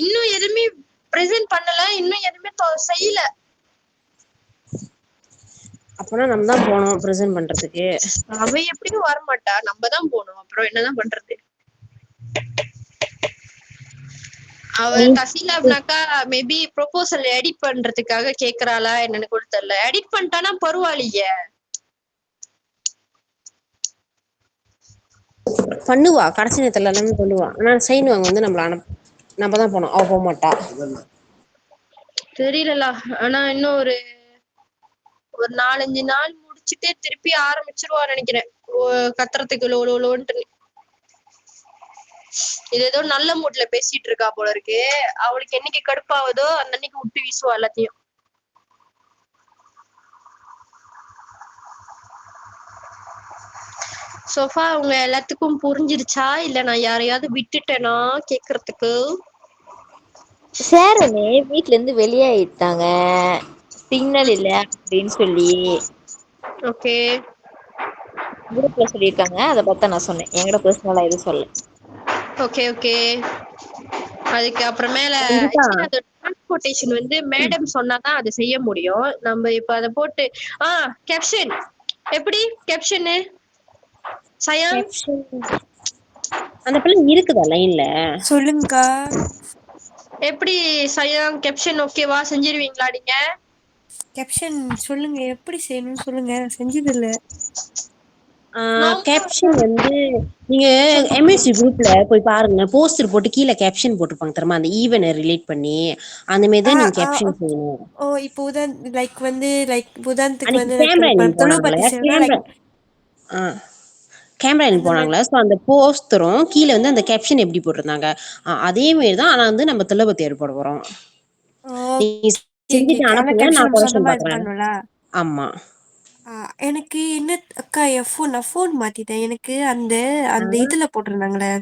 இன்னும் எதுவுமே பிரசன்ட் பண்ணல, இன்னும் எதுவுமே செய்யல. அப்பனா நம்ம தான் போனோம் பிரசன்ட் பண்றதுக்கு. அவ எப்படியும் வரமாட்டா, நம்ம தான் போகணும். அப்புறம் என்னதான் பண்றது? அவ கசிலாப்னாக்கா மேபி ப்ரொபோசல் எடிட் பண்றதுக்காக கேக்குறாளா என்னன்னு கூட தெரியல. எடிட் பண்ணிட்டானா பரவாயில்லையே. பண்ணுவா, கடைசி நேரத்துல எல்லாமே பண்ணுவா. ஆனா சைன் வாங்க வந்து நம்ம தான் போனோம், அவ போக மாட்டா. தெரியலலா. ஆனா இன்னும் ஒரு 4-5 நாள் முடிச்சுட்டே திருப்பி ஆரம்பிச்சிருவா நினைக்கிறேன் கத்துறதுக்கு லோன்ட்டு. இது ஏதோ நல்ல மூட்ல பேசிட்டு இருக்கா போல இருக்கு. அவளுக்கு என்னைக்கு கடுப்பாவதோ அந்த அன்னைக்கு விட்டு வீசுவா எல்லாத்தையும். சோஃபா அவங்க எல்லாத்துக்கும் புரிஞ்சிருச்சா, இல்ல நான் யாரையாவது விட்டுட்டேனா கேக்குறதுக்கு? ஷேரனு வீட்ல இருந்து வெளியாயிட்டாங்க, சிக்னல் இல்ல அப்படின்னு சொல்லி ஓகே குரூப்ல சொல்லியிருக்காங்க. அதை பார்த்தா நான் சொன்னேன், என்கிட்ட பர்சனலா எதுவும் சொல்ல. Okay okay. அதுக்கு அப்புறமேல டிரான்ஸ்போர்டேஷன் வந்து மேடம் சொன்னாதான் அதை செய்ய முடியும். நம்ம இப்ப அதை போட்டு கேப்ஷன் எப்படி கேப்ஷனு சயா அந்த பிள்ளை இருக்குதா லைன்ல? சொல்லுங்கக்கா. எப்படி சயம் கேப்ஷன் ஓகேவா? செஞ்சிருவீங்களா நீங்க? கேப்ஷன் சொல்லுங்க, எப்படி செய்யணும்னு சொல்லுங்க, செஞ்சது இல்ல. கேப்ஷன் வந்து நீங்க எம்எஸ்சி குரூப்ல போய் பாருங்க, போஸ்டர் போட்டு கீழே கேப்ஷன் போட்டுருப்பாங்க தெரியுமா, அந்த ஈவென்ட் ரிலேட் பண்ணி. அந்த மாதிரி தான் நீங்க கேப்ஷன் செய்யணும். ஓ இப்போ லைக் வந்து உதாரணத்துக்கு அன்னைக்கு வந்து கேமரா இன் போனாங்களே, தொழுபத்தி சேவனா லைக் கேமரா இன் அந்த மாதிரி. போனாங்களா, ஸோ அந்த போஸ்டரும் கீழே வந்து அந்த கேப்ஷன் எப்படி போட்டிருந்தாங்க அதே மாதிரி தான். ஆனா வந்து நம்ம திலபத்தியார் போட போறோம். நீங்க செஞ்சுட்டு ஆனா அனுப்புங்க, கேப்ஷன் நான் நம்ம கொஸ்டின் சொந்தமா இது பாக்குறேன். பண்ணணும்ல. ஆமா. எனக்கு என்ன அக்கா, நான் ஃபோன் மாத்திட்டேன். எனக்கு அந்த அந்த இதுல போட்டிருந்தாங்களே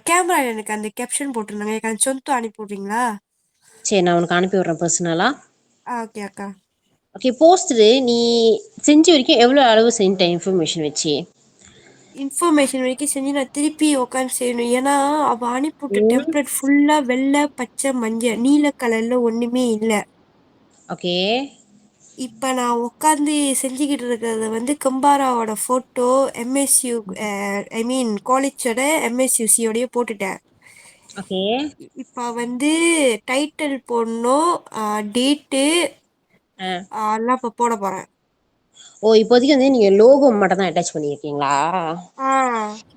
கேமரா, எனக்கு அந்த கேப்ஷன் போட்டிருந்தாங்க. எனக்கு அந்த சொந்தம் அனுப்பி விடுறீங்களா? சரி, நான் உனக்கு அனுப்பி விடுறேன் பர்சனலா. ஓகே அக்கா. ஓகே, போஸ்டரு நீ செஞ்ச வரைக்கும் எவ்வளவு அளவு செஞ்சிட்ட இன்ஃபர்மேஷன் வச்சு? இன்ஃபர்மேஷன் வரைக்கும் செஞ்சு நான் திருப்பி உட்காந்து செய்யணும். ஏன்னா அவ அனுப்பிவிட்ட டெம்ப்ளேட் ஃபுல்லா வெள்ளை பச்சை மஞ்சள் நீல கலர்ல ஒண்ணுமே இல்ல. ஓகே. இப்ப நான் உட்காந்து செஞ்சுக்கிட்டு இருக்கிறத வந்து கம்பாராவோட போட்டோ, எம்எஸ்யூ ஐ மீன் காலேஜோட எம்எஸ்யூசியோடய போட்டுட்டேன். ஓகே. இப்ப வந்து டைட்டில் போடணும், டேட்டு எல்லாம் இப்ப போட போறேன். ஓ, இப்போதைக்கு வந்து நீங்க லோகோ மட்டும் தான் அட்டாச் பண்ணியிருக்கீங்களா?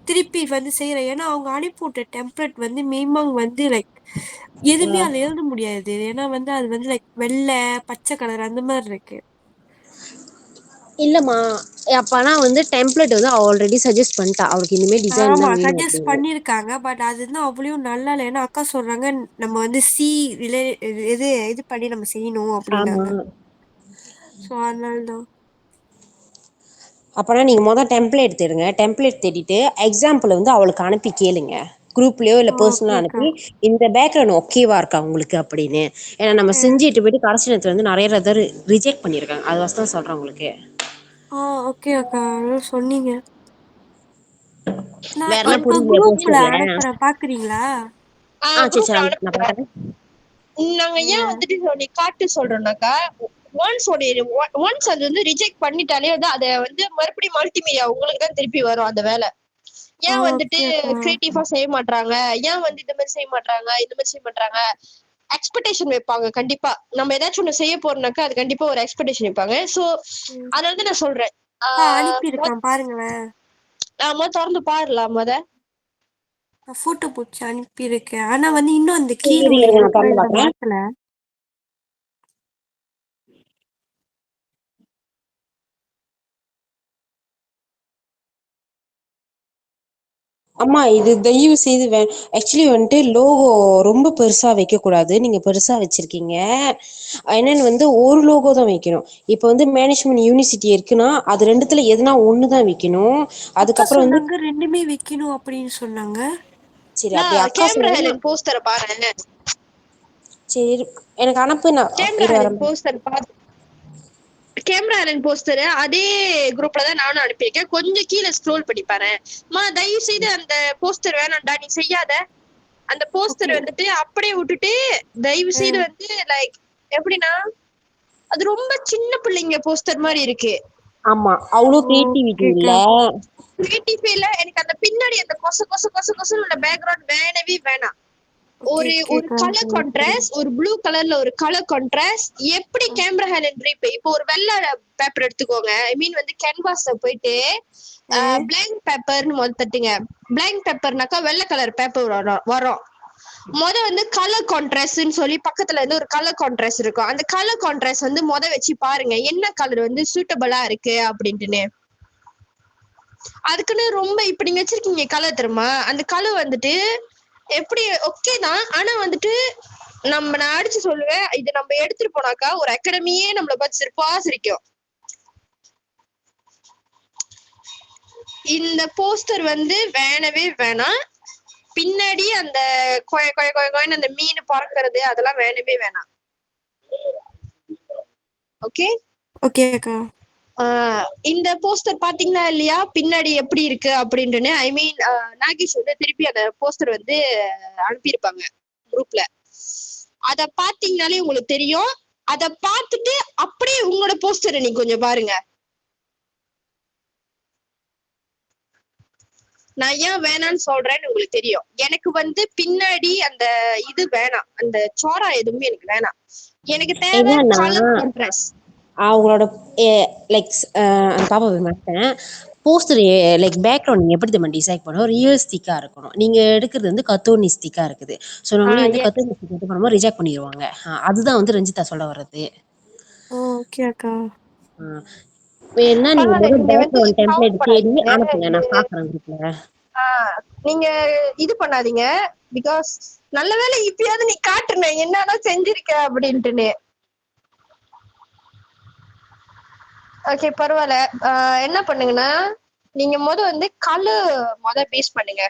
திருப்பி வந்து செய்யறேன். ஏன்னா அவங்க அனுப்பிவிட்ட டெம்ப்ளேட் வந்து மினிமம் வந்து லைக் எதுவுமே அதுல எழுத முடியாது. ஏன்னா வந்து அது வந்து லைக் வெள்ளை பச்சை கலர் அந்த மாதிரி இருக்கு. இல்லம்மா, அப்பனா வந்து டெம்ப்ளேட் வந்து ஆல்ரெடி சஜஸ்ட் பண்ணிட்டா, அவளுக்கு இனிமே டிசைன் ஆமா தான் வேணும் சஜஸ்ட் அப்படின்னு. பண்ணிருக்காங்க. பட் அது வந்து அவ்வளவும் நல்லா இல்லை. ஏன்னா அக்கா சொல்றாங்க நம்ம வந்து இது பண்ணி நம்ம செய்யணும் ஆமா. அப்படின்னாங்க. ஸோ அதனாலதான். அப்பனா நீங்க டெம்ப்ளேட் தேடுங்க. டெம்ப்ளேட் தேடிட்டு எக்ஸாம்பிள் வந்து அவளுக்கு அனுப்பி கேளுங்க. குரூப்லயோ இல்ல பர்சனலா ஓகேக்கா. அனுப்பி இந்த பேக்ரவுண்ட் ஓகேவா இருக்கா உங்களுக்கு அப்படின்னு. ஏன்னா நம்ம செஞ்சுட்டு போயிட்டு கடைசி நேரத்துல வந்து நிறைய பேர் ரிஜெக்ட் பண்ணிருக்காங்க. அது வாஸ்தான் சொல்றேன் உங்களுக்கு. ஓகே அக்கா, சொன்னீங்க. நான் வேற என்ன இப்போ புரியலையா குரூப்ல போஸ்டர்ல? அனுப்புறேன், பாக்குறீங்களா? சரி சரி குரூப்ல நான் அனுப்புறேன். பாக்குறேன். நாங்க ஏன் வந்துட்டு நீ காட்டு சொல்றோம்னாக்கா, ஒன்ஸ் அது வந்து ரிஜெக்ட் பண்ணிட்டாலே வந்து அதை வந்து மறுபடியும் மல்டிமீடியா உங்களுக்கு தான் திருப்பி வரும் அந்த வேலை. ஏன் வந்துட்டு ஓகே அக்கா. கிரியேட்டிவா செய்ய மாட்டாங்க, ஏன் வந்து இந்த மாதிரி செய்ய மாட்டாங்க, இந்த மாதிரி செய்ய மாட்டாங்க, எக்ஸ்பெக்டேஷன் வைப்பாங்க. கண்டிப்பா நம்ம ஏதாச்சும் ஒண்ணு செய்ய போறோம்னாக்கா அது கண்டிப்பா ஒரு எக்ஸ்பெக்டேஷன் வைப்பாங்க. சோ அதனால தான் நான் சொல்றேன். அனுப்பியிருக்கேன் பாருங்களேன். நாம திறந்து பாருலாம் நான் போட்டோ பிடிச்சி அனுப்பியிருக்கேன். ஆனா வந்து இன்னும் அந்த சரி கீழோட இருங்க நான் இடத்துல திறந்து இதை பாக்குறேன். மாத்தல. அம்மா இது தயவு செய்து ஆக்சுவலி வந்துட்டு லோகோ ரொம்ப பெருசா வைக்க கூடாது. நீங்க பெருசா வச்சிருக்கீங்க. என்னன்னு வந்து ஒரு லோகோ தான் வைக்கணும். இப்போ வந்து மேனேஜ்மெண்ட் யூனிவர்சிட்டி இருக்குன்னா அது ரெண்டுத்துல எதுனா ஒண்ணுதான் வைக்கணும். அக்கா அதுக்கப்புறம் வந்து சொன்னாங்க ரெண்டுமே வைக்கணும் அப்படின்னு சொன்னாங்க. சரி அப்படி நான் அக்கா கேமரா சொன்னா ஹெலன் போஸ்டரை பாருங்க. சரி எனக்கு அனுப்பு. நான் கேமரா இரு ஹெலன் வரேன். போஸ்டர் பாத்து கேமரா ஹெலன் போஸ்டர் அதே குரூப்ல தான் நானும் அனுப்பியிருக்கேன். கொஞ்சம் கீழே ஸ்க்ரோல் பண்ணி பாரு. தயவு செய்து அந்த போஸ்டர் வேணாம்டா, நீ செய்யாத. அந்த போஸ்டர் ஓகே. வந்துட்டு அப்படியே விட்டுட்டு தயவு செய்து வந்து லைக் எப்படின்னா அது ரொம்ப சின்ன பிள்ளைங்க போஸ்டர் மாதிரி இருக்கு. ஆமா அவ்வளவு கிரியேட்டிவிட்டி இல்ல. ஓகேக்கா. கிரியேட்டிவ் இல்ல. எனக்கு அந்த பின்னாடி அந்த கொச கொச கொச கொசன்னு உள்ள பேக்ரவுண்ட் வேணவே வேணாம். ஓகே ஒரு ஒரு ஓகேக்கா. கலர் கான்ட்ராஸ்ட், ஒரு ப்ளூ கலர்ல ஒரு கலர் கான்ட்ராஸ்ட். எப்படி கேமரா ஹேலன் இப்போ ஒரு வெள்ளை பேப்பர் எடுத்துக்கோங்க. ஐ மீன் வந்து கேன்வாஸ்ல போயிட்டு பிளாங்க் பேப்பர்னு முதல் தட்டுங்க. பிளாங்க் பேப்பர்னாக்கா வெள்ளை கலர் பேப்பர் வரும். வந்து கலர் கான்ட்ராஸ்ட்னு சொல்லி பக்கத்துல இருந்து ஒரு கலர் கான்ட்ராஸ்ட் இருக்கும். அந்த கலர் கான்ட்ராஸ்ட் வந்து வச்சு பாருங்க என்ன கலர் வந்து சூட்டபிளா இருக்கு அப்படின்ட்டுன்னு. அதுக்குன்னு ரொம்ப இப்ப நீங்க வச்சிருக்கீங்க கலர் தெரியுமா, அந்த கலர் வந்துட்டு எப்படி ஓகே தான். ஆனா வந்துட்டு நான் அடிச்சு சொல்லுவேன், இது நம்ம எடுத்துட்டு போனாக்கா ஒரு அகாடமியே நம்மள பார்த்து சிரிப்பா சிரிக்கும். இந்த போஸ்டர் வந்து வேணவே வேணாம். பின்னாடி அந்த கொய கொய கொய கொயன்னு அந்த மீன் பறக்கிறது அதெல்லாம் வேணவே வேணாம். ஓகே ஓகேக்கா. இந்த போஸ்டர் பாத்தீங்கன்னா இல்லையா பின்னாடி எப்படி இருக்கு அப்படின்ட்டுன்னு. ஐ மீன் நாகேஷ் வந்து திருப்பி அந்த போஸ்டர் வந்து அனுப்பியிருப்பாங்க குரூப்ல. அத பாத்தீங்கன்னாலே உங்களுக்கு தெரியும். அத பார்த்துட்டு அப்படியே உங்களோட போஸ்டரை நீங்க கொஞ்சம் பாருங்க. நான் ஏன் வேணான்னு சொல்றேன்னு உங்களுக்கு தெரியும். எனக்கு வந்து பின்னாடி அந்த இது வேணாம், அந்த சோரா எதுவுமே எனக்கு வேணாம். எனக்கு தேவை கலர் கான்ட்ராஸ்ட். அவங்களோட லைக் அந்த பாப்பா மாட்டேன் போஸ்டர் லைக் பேக்ரவுண்ட் நீங்க எப்படி நம்ம டிசைட் பண்ணோம் ரியலிஸ்டிக்கா இருக்கணும். நீங்க எடுக்கிறது வந்து கத்தோனிஸ்டிக்கா இருக்குது. ஸோ நம்மளே வந்து கத்தோனிஸ்டிக் இது பண்ணும்போது ரிஜெக்ட் பண்ணிடுவாங்க. அதுதான் வந்து ரஞ்சிதா சொல்ல வர்றது. ஓகே அக்கா. வேணா நீங்க பரவாயில்ல, முதல்ல நீங்க வந்து பேக்ரவுண்ட் கவலை டெம்ப்ளேட் தேடி படாதீங்க. அனுப்புங்க. நான் பாக்குறேன் குரூப்ல. நீங்க இது பண்ணாதீங்க. பிகாஸ் நல்ல வேளை இப்பயாவது நீ காட்டுன என்னன்னா செஞ்சிருக்க அப்படின்ட்டுன்னு. ஓகே பரவாயில்ல. என்ன பண்ணுங்கன்னா நீங்க வந்து கலர் பேஸ் பண்ணுங்க.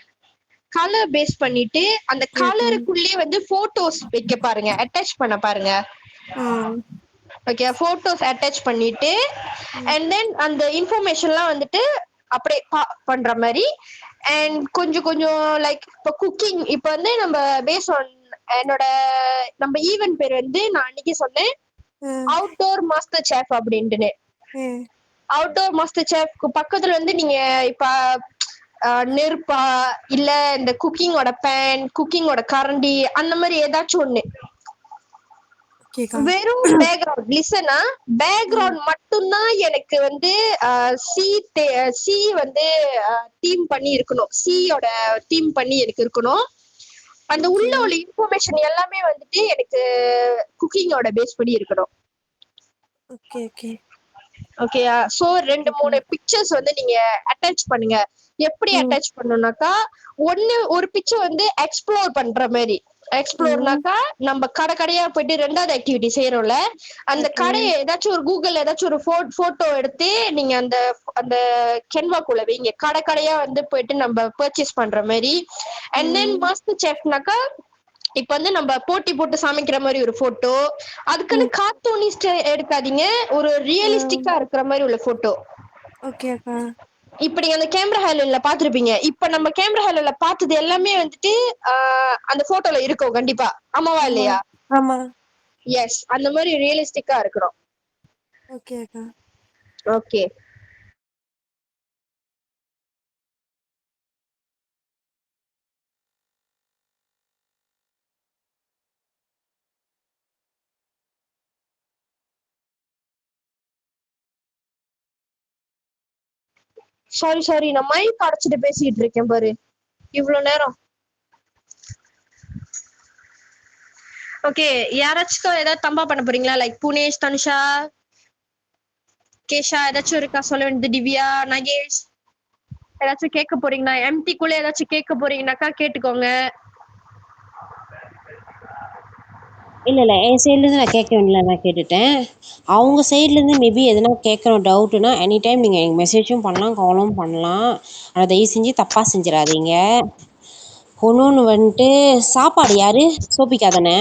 கலர் பேஸ் பண்ணிட்டு அந்த கலருக்குள்ளே வந்து போட்டோஸ் வைக்க பாருங்க, அட்டாச் பண்ண பாருங்க. ஓகே, போட்டோஸ் அட்டாச் பண்ணிட்டு அண்ட் தென் அந்த இன்ஃபர்மேஷன்லாம் வந்துட்டு அப்படியே பண்ற மாதிரி. அண்ட் கொஞ்சம் கொஞ்சம் லைக் இப்போ குக்கிங், இப்போ வந்து நம்ம பேஸ் ஆன் என்னோட நம்ம ஈவென்ட் பேர் வந்து நான் அன்னைக்கு சொன்னேன் அவுட்டோர் மாஸ்டர் செஃப் அப்படின்ட்டுன்னு. அவுட்டோர் மாஸ்டர் செஃப்க்கு பக்கத்துல வந்து நீங்க இப்ப நெருப்பா இல்ல இந்த குக்கிங்கோட பேன், குக்கிங்கோட கரண்டி அந்த மாதிரி ஏதாச்சும் ஒண்ணு. வெறும் பேக்ரவுண்ட் லிசனா பேக்ரவுண்ட் மட்டும்தான் எனக்கு வந்து சி வந்து தீம் பண்ணி இருக்கணும். சியோட தீம் பண்ணி எனக்கு இருக்கணும். அந்த உள்ள உள்ள இன்ஃபர்மேஷன் எல்லாமே வந்துட்டு எனக்கு குக்கிங்கோட பேஸ் பண்ணி இருக்கணும். ஓகே ஓகே ஓகேயா? சோ 2-3 பிக்சர்ஸ் வந்து நீங்க அட்டாச் பண்ணுங்க. எப்படி அட்டாச் பண்ணணும்னாக்கா ஒரு பிக்சர் வந்து எக்ஸ்ப்ளோர் பண்ற மாதிரி, எக்ஸ்ப்ளோர்னாக்கா நம்ம கடையா போயிட்டு 2வது ஆக்டிவிட்டி செய்யறோம்ல, அந்த கடையை ஏதாச்சும் ஒரு கூகுள் ஏதாச்சும் ஒரு போட்டோ எடுத்து நீங்க அந்த அந்த கென்வாக்குள்ள வைங்க. கடையா வந்து போயிட்டு நம்ம பர்ச்சேஸ் பண்ற மாதிரி. அண்ட் தென் மாஸ்டர் செஃப்னாக்கா இப்ப வந்து நம்ம போட்டி போட்டு சமைக்கிற மாதிரி ஒரு போட்டோ. அதுக்குன்னு கார்ட்டூனிஸ்ட் எடுக்காதீங்க, ஒரு ரியலிஸ்டிக்கா இருக்கிற மாதிரி உள்ள போட்டோ. ஓகே அக்கா. இப்ப நீங்க அந்த கேமரா ஹேலன்ல பாத்திருப்பீங்க. இப்ப நம்ம கேமரா ஹேலன்ல பார்த்தது எல்லாமே வந்துட்டு அந்த போட்டோல இருக்கும் கண்டிப்பா. ஆமாவா இல்லையா? ஆமா. எஸ், அந்த மாதிரி ரியலிஸ்டிக்கா இருக்கணும். ஓகே அக்கா. ஓகே. சாரி நான் மைக் அடைச்சிட்டு பேசிட்டு இருக்கேன் பாரு இவ்வளவு நேரம். ஓகே, யாராச்சும் ஏதாவது தம்பா பண்ண போறீங்களா? லைக் புனேஷ், தனுஷா, கேஷா ஏதாச்சும் இருக்கா சொல்ல வேண்டியது? திவ்யா, நகேஷ் ஏதாச்சும் கேட்க போறீங்களா? எம்டிக்குள்ள ஏதாச்சும் கேட்க போறீங்கன்னாக்கா கேட்டுக்கோங்க. இல்ல என் சைட்ல இருந்து நான் கேட்க வேண்டியல நான் கேட்டுட்டேன். அவங்க சைட்ல இருந்து மேபி எதனா கேட்கணும் டவுட்னா எனி டைம் நீங்க எனக்கு மெசேஜும் பண்ணலாம், காலும் பண்ணலாம். ஆனா தயவு செஞ்சு தப்பா செஞ்சிடாதீங்க. ஒன்னொன்னு வந்துட்டு சாப்பாடு யாரு? சோபிகா தானே?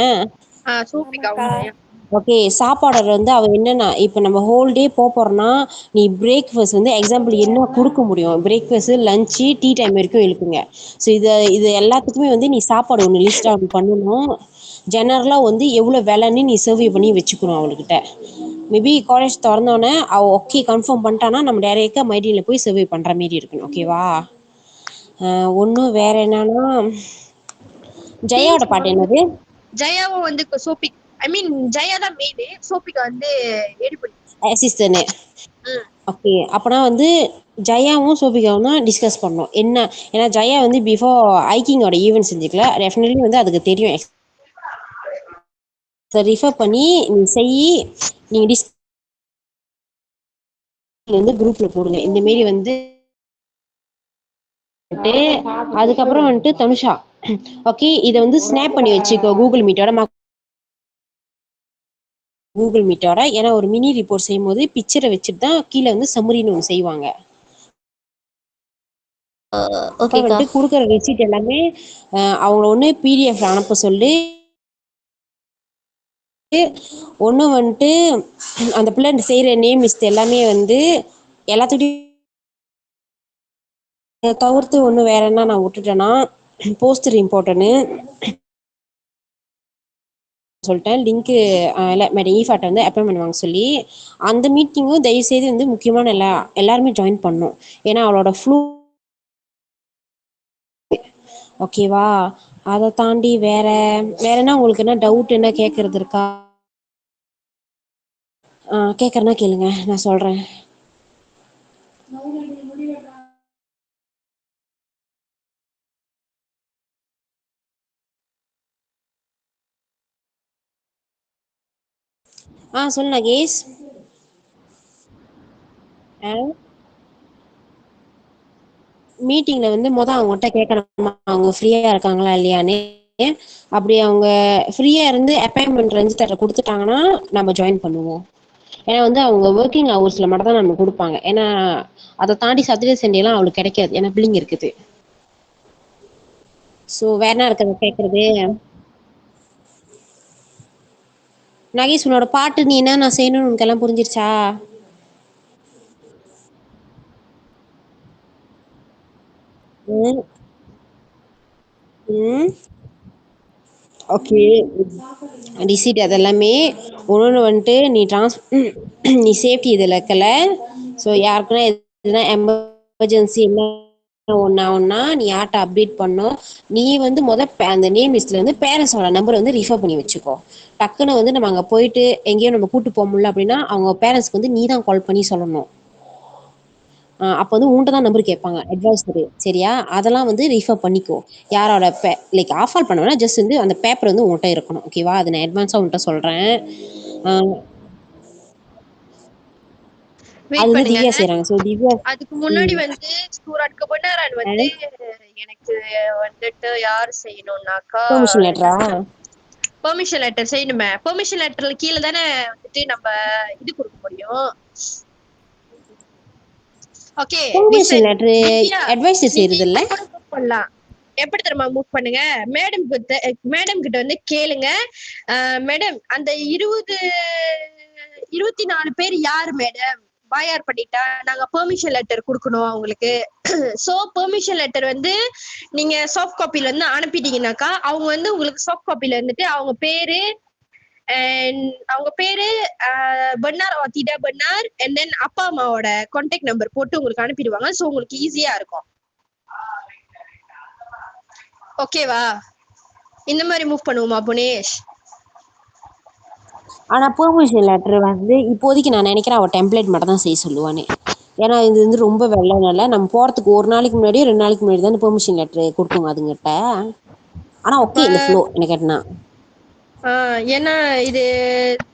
சூப்பிக்கா ஆமாக்கா. உண்மையா? ஓகே, சாப்பாடு வந்து அவ என்னன்னா இப்போ நம்ம ஹோல் டே போறோம்னா நீ பிரேக்ஃபாஸ்ட் வந்து எக்ஸாம்பிள் என்ன கொடுக்க முடியும்? பிரேக்ஃபாஸ்ட், லஞ்சு, டீ டைம் வரைக்கும் இருக்குங்க. ஸோ இது எல்லாத்துக்குமே வந்து நீ சாப்பாடு ஒன்று லிஸ்ட் அவுட் பண்ணணும். ஜெனரலாக வந்து எவ்வளோ விலைன்னு நீ சர்வே பண்ணி வச்சுக்கணும் அவள்கிட்ட. மேபி காலேஜ் திறந்தோடனே அவள் ஓகே கன்ஃபார்ம் பண்ணிட்டானா நம்ம டைரெக்டாக மைடியில் போய் சர்வே பண்ணுற மாரி இருக்கணும். ஓகேவா? ஒன்றும் வேற என்னன்னா ஜெயாவோட பாட்டு என்னது? ஜெயாவும் வந்து சோபிக் ஐ மீன் ஜெயா தான் மெயின், சோபிகா வந்து எடுபடி அசிஸ்டன்ட். ஓகே, அப்பனா வந்து ஜெயாவும் சோபிகாவும் தான் டிஸ்கஸ் பண்ணோம் என்ன. ஏன்னா ஜெயா வந்து பிஃபோர் ஐக்கிங்கோட ஈவெண்ட் செஞ்சுக்கல, டெஃபினெட்லி வந்து அதுக்கு தெரியும். ரிஃபர் பண்ணி நீ செய், நீங்க வந்து குரூப்ல போடுங்க இந்த மாரி வந்து. அதுக்கப்புறம் வந்துட்டு தனுஷா ஓகே இதை வந்து ஸ்னாப் பண்ணி வச்சுக்கோ கூகுள் மீட்டோட. கூகுள் மீட்டோட ஏன்னா ஒரு மினி ரிப்போர்ட் செய்யும் போது பிக்சரை வச்சுட்டு தான் கீழே வந்து சம்மரின்னு ஒன்று செய்வாங்க. அப்புறம் ஓகேக்கா. வந்துட்டு கொடுக்குற ரெசிப்ட் எல்லாமே அவங்கள ஒன்று பிடிஎஃப் அனுப்ப சொல்லி, ஒன்று வந்துட்டு அந்த பிள்ளை செய்கிற நேம் லிஸ்ட் எல்லாமே வந்து எல்லாத்துக்கிட்டையும் தவிர்த்து ஒன்று வேற என்ன நான் விட்டுட்டேன்னா போஸ்டர் இம்பார்ட்டன்னு சொல்லிட்டேன். லிங்க்கு மேடம் ஈஃபாட்டை வந்து அப்பாயின்மெண்ட் வாங்க சொல்லி அந்த மீட்டிங்கும் தயவுசெய்து வந்து முக்கியமான எல்லாருமே ஜாயின் பண்ணணும். ஏன்னா அவளோட ஃப்ளூ ஓகேவா? அதை தாண்டி வேற என்ன உங்களுக்கு என்ன டவுட் என்ன கேட்கறது இருக்கா? கேட்கறனா கேளுங்க, நான் சொல்றேன். சொல்லு நகேஷ். மீட்டிங்ல வந்து அவங்ககிட்ட கேட்கணுமா அவங்க ஃப்ரீயா இருக்காங்களா இல்லையான்னு. அப்படி அவங்க ஃப்ரீயா இருந்து அப்பாயின்மெண்ட் ரெஜிஸ்டரை கொடுத்துட்டாங்கன்னா நம்ம ஜாயின் பண்ணுவோம். ஏன்னா வந்து அவங்க ஒர்க்கிங் ஹவர்ஸ்ல மட்டும் தான் நம்ம கொடுப்பாங்க. ஏன்னா அதை தாண்டி சாட்டர்டே சண்டே எல்லாம் அவளுக்கு கிடைக்காது, ஏன்னா பிள்ளைங்க இருக்குது. ஸோ வேற என்ன இருக்கிறத கேட்கறது? நகேஷ் உன்னோட பாட்டு நீ என்ன நான் செய்யணும்னு உனக்கு எல்லாம் புரிஞ்சிருச்சா? ஓகே, ரிசீட் அதெல்லாமே ஒன்று வந்துட்டு நீ சேஃப்டி இதில் இருக்கல. ஸோ யாருக்குன்னா எதுனா எமர்ஜென்சி என்ன ஒன்னா நீ யார்கிட்ட அப்டேட் பண்ணோம். நீ வந்து அந்த நேம் லிஸ்ட்ல வந்து பேரண்ட்ஸோட நம்பர் வந்து ரிஃபர் பண்ணி வச்சுக்கோ. டக்குன்னு வந்து நம்ம அங்கே போயிட்டு எங்கேயும் நம்ம கூட்டு போக முடியல அப்படின்னா அவங்க பேரண்ட்ஸ்க்கு வந்து நீ தான் கால் பண்ணி சொல்லணும். அப்போ வந்து உன்கிட்ட தான் நம்பர் கேட்பாங்க அட்வைஸரு, சரியா? அதெல்லாம் வந்து ரிஃபர் பண்ணிக்கோ. யாரோட லைக் ஆஃப் ஆல் பண்ணுவேன்னா ஜஸ்ட் வந்து அந்த பேப்பர் வந்து உன்கிட்ட இருக்கணும். ஓகேவா? அதை நான் அட்வான்ஸாக உன்கிட்ட சொல்கிறேன். வெயிட் அது வந்து பண்ணுங்க. திவ்யா செய்றாங்க. ஸோ திவ்யா அதுக்கு முன்னாடி ம். வந்து சூரத் கபனாரன் வந்து எனக்கு வந்துட்டு யார் செய்யணும்னாக்கா பெர்மிஷன் லெட்டரா? பெர்மிஷன் லெட்டர் செய்யணுமே. பெர்மிஷன் லெட்டர்ல கீழே தானே வந்துட்டு நம்ம இது கொடுக்க முடியும். Okay permission listen letter Divya, advice நீங்க செய்றது இல்ல? இப்படி கூட மூவ் பண்ணலாம். எப்படி தெரியுமா மூவ் பண்ணுங்க? மேடம் கிட்ட வந்து கேளுங்க. மேடம் அந்த 24 பேர் யாரு மேடம் பாயார் பண்ணிட்டா நாங்க பெர்மிஷன் லெட்டர் கொடுக்கணும் அவங்களுக்கு. சோ பெர்மிஷன் லெட்டர் வந்து நீங்க சாஃப்ட் காப்பில இருந்து அனுப்பிட்டீங்கன்னாக்கா அவங்க வந்து உங்களுக்கு சாஃப்ட் காப்பில இருந்துட்டு அவங்க பேரு பன்னார் திடா பன்னார் அண்ட் தென் அப்பா அம்மாவோட கான்டாக்ட் நம்பர் போட்டு உங்களுக்கு அனுப்பிடுவாங்க. சோ உங்களுக்கு ஈஸியா இருக்கும். ஓகேவா? இந்த மாதிரி மூவ் பண்ணுவோமா புனேஷ்? ஆனா பெர்மிஷன் லெட்டர் வந்து இப்போதைக்கு நான் நினைக்கிறேன் அவ டெம்ப்ளேட் மட்டும் தான் செய்ய சொல்லுவானே. ஏன்னா இது வந்து ரொம்ப வெள்ளனால நம்ம போறதுக்கு ஒரு நாளைக்கு முன்னாடியே 2 நாளைக்கு முன்னாடி தான் பெர்மிஷன் லெட்டர் கொடுக்குங்க அதுங்கிட்ட. ஆனா அப்ப ஓகே இந்த ஃப்ளோ என்ன கேட்டனா. ஏன்னா இது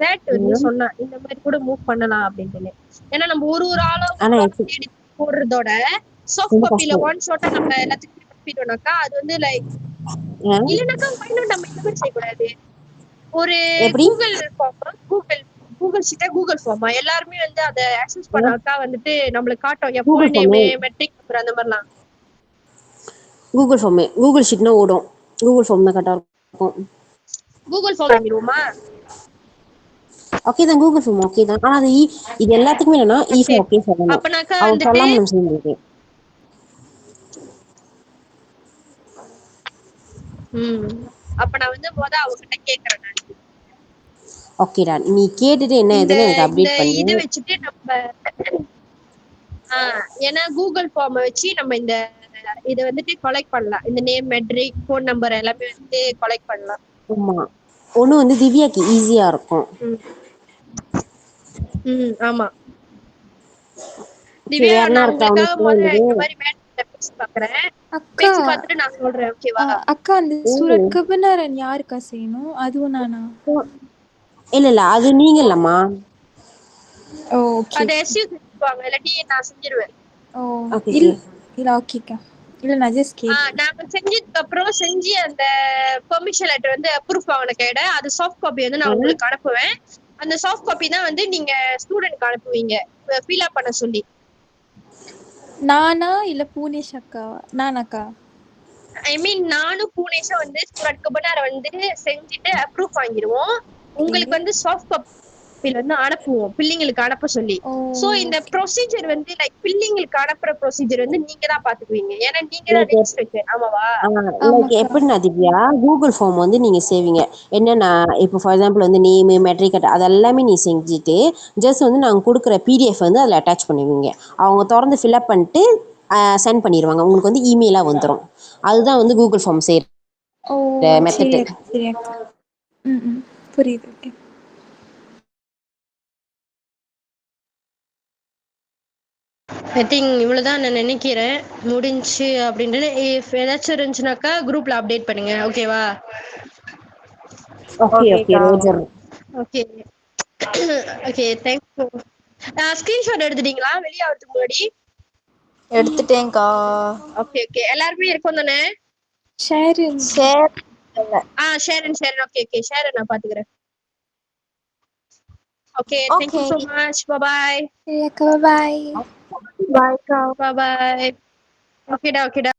சேட் வந்து சொன்னா இந்த மாதிரி கூட மூவ் பண்ணலாம் அப்படின்னு. ஏன்னா நம்ம ஒரு ஆனா ஆளா தேடி போடுறதோட சாஃப்ட் ரொம்ப காப்பில கஷ்டம். ஒன் ஷாட்டா நம்ம எல்லாத்துக்கும் அனுப்பிட்டோம்னாக்கா அது வந்து லைக் ஆ? இல்லைனாக்கா why not நம்ம இந்த மாதிரி செய்யக்கூடாது? ஒரு எப்படி? கூகுள் ஷீட்டா கூகுள் ஃபார்மா எல்லாருமே வந்து அதை ஆக்சஸ் பண்ணாக்கா வந்துட்டு நம்மளுக்கு காட்டும் என் கூகுள் ஃபுல் ஃபார்மே நேமு மெட்ரிக் நம்பர் அந்த மாதிரிலாம். கூகுள் ஃபார்மே கூகுள் ஷீட்னா ஓடும். கூகுள் ஃபார்ம் தான் கரெக்டாக இருக்கும். கூகுள் ஃபார்ம் பண்ணிடுவோமா? ஓகே தான் கூகுள் ஃபார்ம் ஓகே தான். ஆனா அது இது எல்லாத்துக்குமே என்னன்னா ஓகே. ஓகே சொல்லணும். அப்பனாக்கா அவன் வந்துட்டு சொல்லாம நம்ம செய்ய முடியாது. அப்ப நான் வந்து அவகிட்ட கேக்குறேன் நான். ஓகேடா நீ கேட்டுட்டு என்ன இந்த ஏதுன்னு எனக்கு இந்த அப்டேட் பண்ணு. இதை வச்சுட்டு நம்ம ஏன்னா கூகுள் ஃபார்மை வச்சு நம்ம இந்த இதை வந்துட்டு கொலெக்ட் பண்ணலாம். இந்த நேம் மெட்ரிக் ஃபோன் நம்பர் எல்லாமே வந்து கொலெக்ட் பண்ணலாம். ஆமா ஒண்ணு வந்து திவ்யாக்கு ஈஸியா இருக்கும். ஆமா ஓகே திவ்யா, வேற என்ன நான் இருக்கா உங்களுக்காக உனக்கு முதல்ல சொல்லுது. இந்த மாதிரி மேட்ச்ல பேசி பாக்குறேன். அக்கா பேசி பார்த்துட்டு நான் சொல்றேன். ஓகேவா? அக்கா அந்த சூரத் கபனாரன் யாருக்கா செய்யணும்? அதுவும் நானா? இல்ல இல்ல அது நீங்க இல்லம்மா. ஓகே அதை எஸ்யூ செஞ்சுப்பாங்க, இல்லாட்டி நான் செஞ்சிருவேன். ஓ ஓகே இல்ல இல்ல ஓகேக்கா. இல்ல நான் ஜஸ்ட் கேட்டேன். நாங்க செஞ்சதுக்கு அப்புறம் அந்த பெர்மிஷன் லெட்டர் வந்து அப்ரூவ் ஆன கைட அது சாஃப்ட் காப்பி வந்து நான் உங்களுக்கு அனுப்புவேன். அந்த சாஃப்ட் காப்பி தான் வந்து நீங்க ஸ்டூடெண்ட்க்கு அனுப்புவீங்க ஃபில் அப் பண்ண சொல்லி. நானா இல்ல பூனேஷ் அக்கா? நானாக்கா? ஐ மீன் நானும் பூனேஷும் வந்து சூரத் கபனாரை வந்து செஞ்சுட்டு அப்ரூவ் வாங்கிடுவோம். உங்களுக்கு வந்து சாஃப்ட் காப்பில வந்து அனுப்புவோம் பிள்ளைங்களுக்கு அனுப்ப சொல்லி. சோ இந்த ப்ரொசீஜர் வந்து லைக் பிள்ளைங்களுக்கு அனுப்புற ப்ரொசீஜர் வந்து நீங்க தான் பாத்துக்குவீங்க. ஏன்னா நீங்க தான் ரெஜிஸ்ட்ரேஷன். ஆமாவா? லைக் எப்படின்னா திவ்யா கூகுள் ஃபார்ம் வந்து நீங்க செய்வீங்க. என்னன்னா இப்போ ஃபார் எக்ஸாம்பிள் வந்து நேம் மெட்ரிக் அது எல்லாமே நீ செஞ்சுட்டு ஜஸ்ட் வந்து நாங்கள் கொடுக்குற பிடிஎஃப் வந்து அதில் அட்டாச் பண்ணுவீங்க. அவங்க திறந்து ஃபில்அப் பண்ணிட்டு சென்ட் பண்ணிடுவாங்க. உங்களுக்கு வந்து இமெயிலாக வந்துடும். அதுதான் வந்து கூகுள் ஃபார்ம் செய்கிற மெத்தட். சரி அக்கா. ம் புரியுது. ஓகே ஐ திங்க் இவ்வளவுதான் நான் நினைக்கிறேன். முடிஞ்சு அப்படின்னு இஃப் ஏதாச்சும் இருந்துச்சுனாக்கா குரூப்ல அப்டேட் பண்ணுங்க. ஓகேவா? Okay okay roger. Okay okay thank you. Screenshot எடுத்துட்டீங்களா வெளியே ஆகிறதுக்கு முன்னாடி? எடுத்துட்டேன்க்கா. ஓகே ஓகே எல்லாருமே இருக்கும் தானே? ஷேரின். ஷேரன் ஓகே ஓகே ஷேரன் நான் பாத்துக்கிறேன். Okay thank you okay. So much. Bye. சரி அக்கா பாய். பாய். பாய். ஓகேடா ஓகேடா.